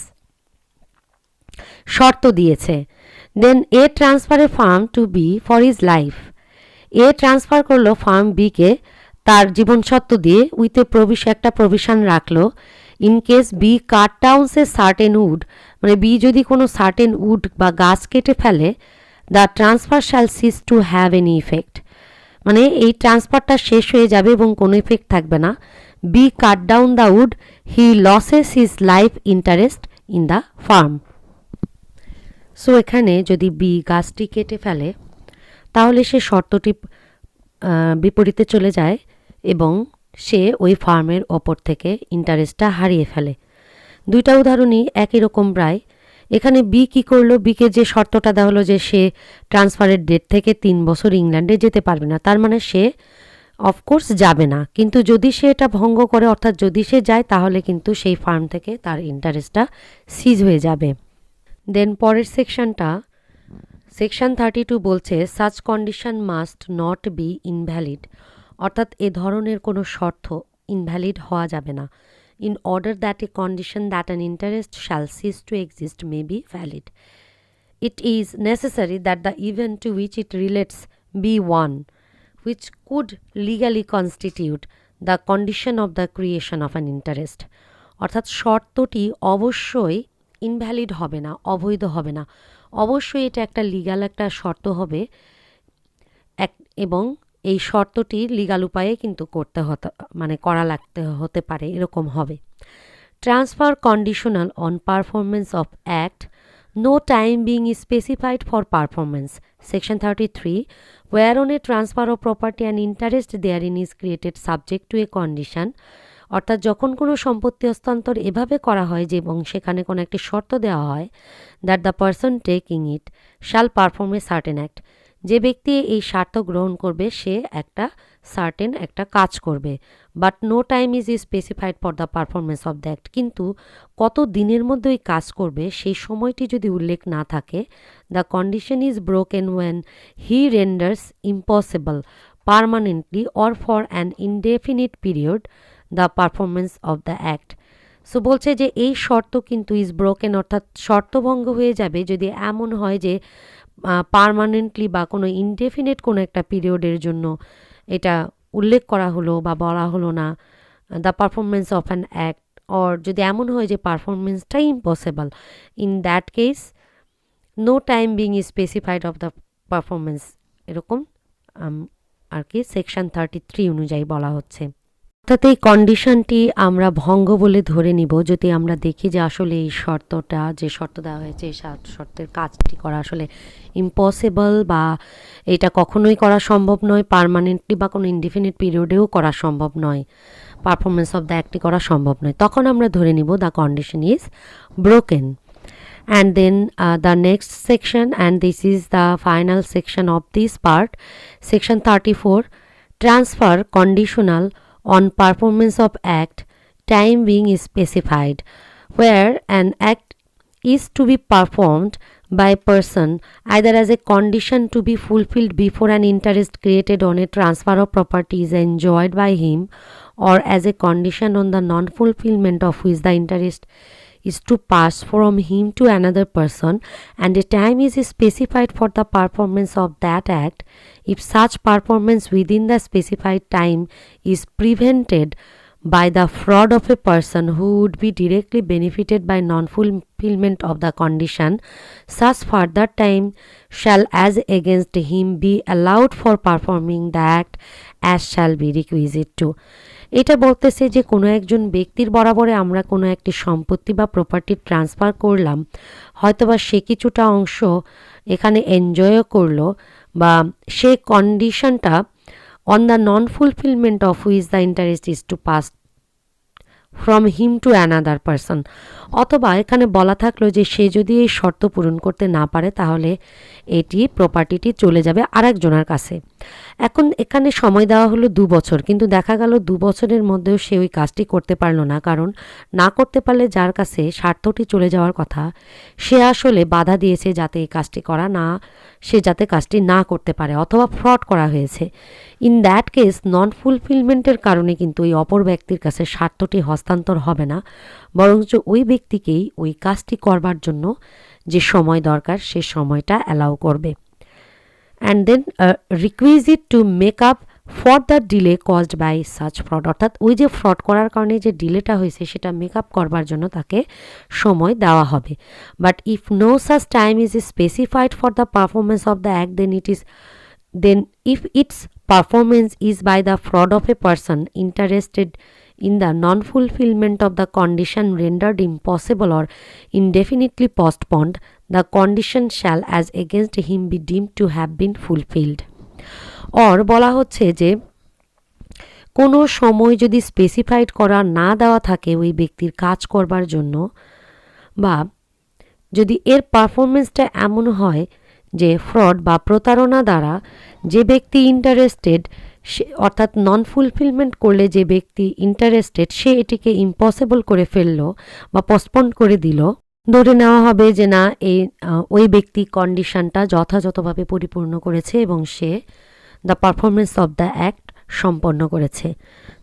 [SPEAKER 1] শর্ত দিয়েছে। Then A transfer a farm to B for his life, A transfer করলো ফার্ম B কে তার জীবন সত্ত্ব দিয়ে, উইথ এ একটা প্রভিশন রাখলো, in case B cut downs a certain wood, মানে বি যদি কোনো সার্টেন উড বা গাছ কেটে ফেলে, the transfer shall cease to have any effect, মানে এই ট্রান্সফারটা শেষ হয়ে যাবে এবং কোনো ইফেক্ট থাকবে না। B cut down the wood, he loses his life interest in the firm. So এখানে যদি বি গাছটি কেটে ফেলে তাহলে সে শর্তটি বিপরীতে চলে যায় এবং সে ওই ফার্মের ওপর থেকে ইন্টারেস্টটা হারিয়ে ফেলে। দুইটা উদাহরণই একই রকম প্রায়। এখানে বি কী করলো, বিকে যে শর্তটা দেওয়া হলো যে সে ট্রান্সফারের ডেট থেকে 3 বছর ইংল্যান্ডে যেতে পারবে না, তার মানে সে অফকোর্স যাবে না, কিন্তু যদি সে এটা ভঙ্গ করে, অর্থাৎ যদি সে যায়, তাহলে কিন্তু সেই ফার্ম থেকে তার ইন্টারেস্টটা সিজ হয়ে যাবে। দেন পরের সেকশনটা, সেকশন 32 বলছে such condition must not be invalid, অর্থাৎ এ ধরনের কোনো শর্ত ইনভ্যালিড হওয়া যাবে না। In order that a condition that an interest shall cease to exist may be valid, it is necessary that the event to which it relates be one which could legally constitute the condition of the creation of an interest, অর্থাৎ শর্তটি অবশ্যই ইনভ্যালিড হবে না, অবৈধ হবে না, অবশ্যই এটা একটা লিগ্যাল একটা শর্ত হবে এবং এই শর্তটি লিগ্যাল উপায়ে কিন্তু করা হতে পারে, এরকম হবে। Transfer conditional on performance of act, no time being is specified for performance. Section 33, whereon a transfer of property and interest therein is created subject to a condition, অর্থাৎ যখন কোনো সম্পত্তি হস্তান্তর এভাবে করা হয় যে এবং সেখানে কোনো একটি শর্ত দেওয়া হয়, that the person taking it shall perform a certain act, যে ব্যক্তি এই স্বার্থ গ্রহণ করবে সে একটা সার্টেন একটা কাজ করবে, but no time is specified for the performance of the act, কিন্তু কত দিনের মধ্যে ওই কাজ করবে সেই সময়টি যদি উল্লেখ না থাকে, the condition is broken when he renders impossible permanently or for an indefinite period the performance of the act. So বলছে যে এই শর্ত কিন্তু ইজ ব্রোকেন, অর্থাৎ শর্তভঙ্গ হয়ে যাবে যদি এমন হয় যে পারমানেন্টলি বা কোনো ইনডেফিনিট কোনো একটা পিরিয়ডের জন্য এটা উল্লেখ করা হলো বা বলা হলো না, the performance of an act, or যদি এমন হয় যে পারফরমেন্সটাই impossible, in that case no time being specified of the performance, এরকম আর কি সেকশন 33 অনুযায়ী বলা হচ্ছে। অর্থাৎ এই কন্ডিশনটি আমরা ভঙ্গ বলে ধরে নিব যদি আমরা দেখি যে আসলে এই শর্তটা যে শর্ত দেওয়া হয়েছে এই শর্তের কাজটি করা আসলে ইম্পসিবল বা এটা কখনোই করা সম্ভব নয়, পার্মানেন্টলি বা কোনো ইনডিফিনিট পিরিয়ডেও করা সম্ভব নয়, পারফরমেন্স অফ দ্য অ্যাক্টটি করা সম্ভব নয়, তখন আমরা ধরে নিব the condition is broken. And then the next section, and this is the final section of this part, section 34, transfer conditional on performance of act, time being specified, where an act is to be performed by a person either as a condition to be fulfilled before an interest created on a transfer of property is enjoyed by him, or as a condition on the non-fulfillment of which the interest is to pass from him to another person, and a time is specified for the performance of that act. If such performance within the specified time is prevented by the fraud of a person who would be directly benefited by non-fulfillment of the condition, such further time shall as against him be allowed for performing the act as shall be requisite to. এটা বলতেছে যে কোনো একজন ব্যক্তির বরাবরে আমরা কোনো একটি সম্পত্তি বা প্রপার্টি ট্রান্সফার করলাম, হয়তোবা সে কিছুটা অংশ এখানে এনজয়ও করলো, বা সে কন্ডিশনটা on the non-fulfillment of which the interest is to pass from him to another person, অথবা এখানে বলা থাকলো যে সে যদি এই শর্ত পূরণ করতে না পারে তাহলে এটি প্রপার্টিটি চলে যাবে আরেকজনের কাছে। এখন এখানে সময় দেওয়া হলো 2 বছর, কিন্তু দেখা গেল 2 বছরের মধ্যেও সে ওই কাজটি করতে পারলো না, কারণ না করতে পারলে যার কাছে স্বার্থটি চলে যাওয়ার কথা সে আসলে বাধা দিয়েছে যাতে এই কাজটি করা না, সে যাতে কাজটি না করতে পারে, অথবা ফ্রড করা হয়েছে। ইন দ্যাট কেস নন ফুলফিলমেন্টের কারণে কিন্তু ওই অপর ব্যক্তির কাছে স্বার্থটি হস্তান্তর হবে না, বরঞ্চ ওই ব্যক্তিকেই ওই কাজটি করবার জন্য যে সময় দরকার সে সময়টা অ্যালাউ করবে। And then requisite to make up for the delay caused by such fraud, অর্থাৎ ওই যে ফ্রড করার কারণে যে ডিলেটা হয়েছে সেটা মেক আপ করবার জন্য তাকে সময় দেওয়া হবে। But if no such time is specified for the performance of the act, then if its performance is by the fraud of a person interested in the non-fulfillment of the condition rendered impossible or indefinitely postponed, the condition shall as against him be deemed to have been fulfilled. or বলা হচ্ছে যে কোনো সময় যদি স্পেসিফাইড করা না দেওয়া থাকে ওই ব্যক্তির কাজ করবার জন্য, বা যদি এর পারফরমেন্সটা এমন হয় যে ফ্রড বা প্রতারণা দ্বারা যে ব্যক্তি ইন্টারেস্টেড, অর্থাৎ নন ফুলফিলমেন্ট করলে যে ব্যক্তি ইন্টারেস্টেড সে এটিকে ইম্পসিবল করে ফেললো বা পোস্টপোন করে দিল, ধরে নেওয়া হবে যে না ওই ব্যক্তি কন্ডিশনটা যথাযথভাবে পরিপূর্ণ করেছে এবং সে the performance of the act সম্পন্ন করেছে।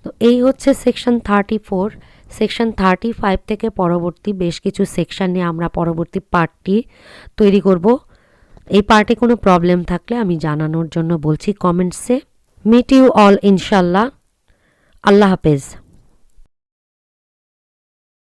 [SPEAKER 1] তো এই হচ্ছে সেকশন 34। সেকশন 35 থেকে পরবর্তী বেশ কিছু সেকশন নিয়ে আমরা পরবর্তী পার্টটি তৈরি করব। এই পার্টে কোনো প্রবলেম থাকলে আমি জানানোর জন্য বলছি কমেন্টসে। মিট ইউ অল ইনশাল্লাহ। আল্লাহ হাফেজ।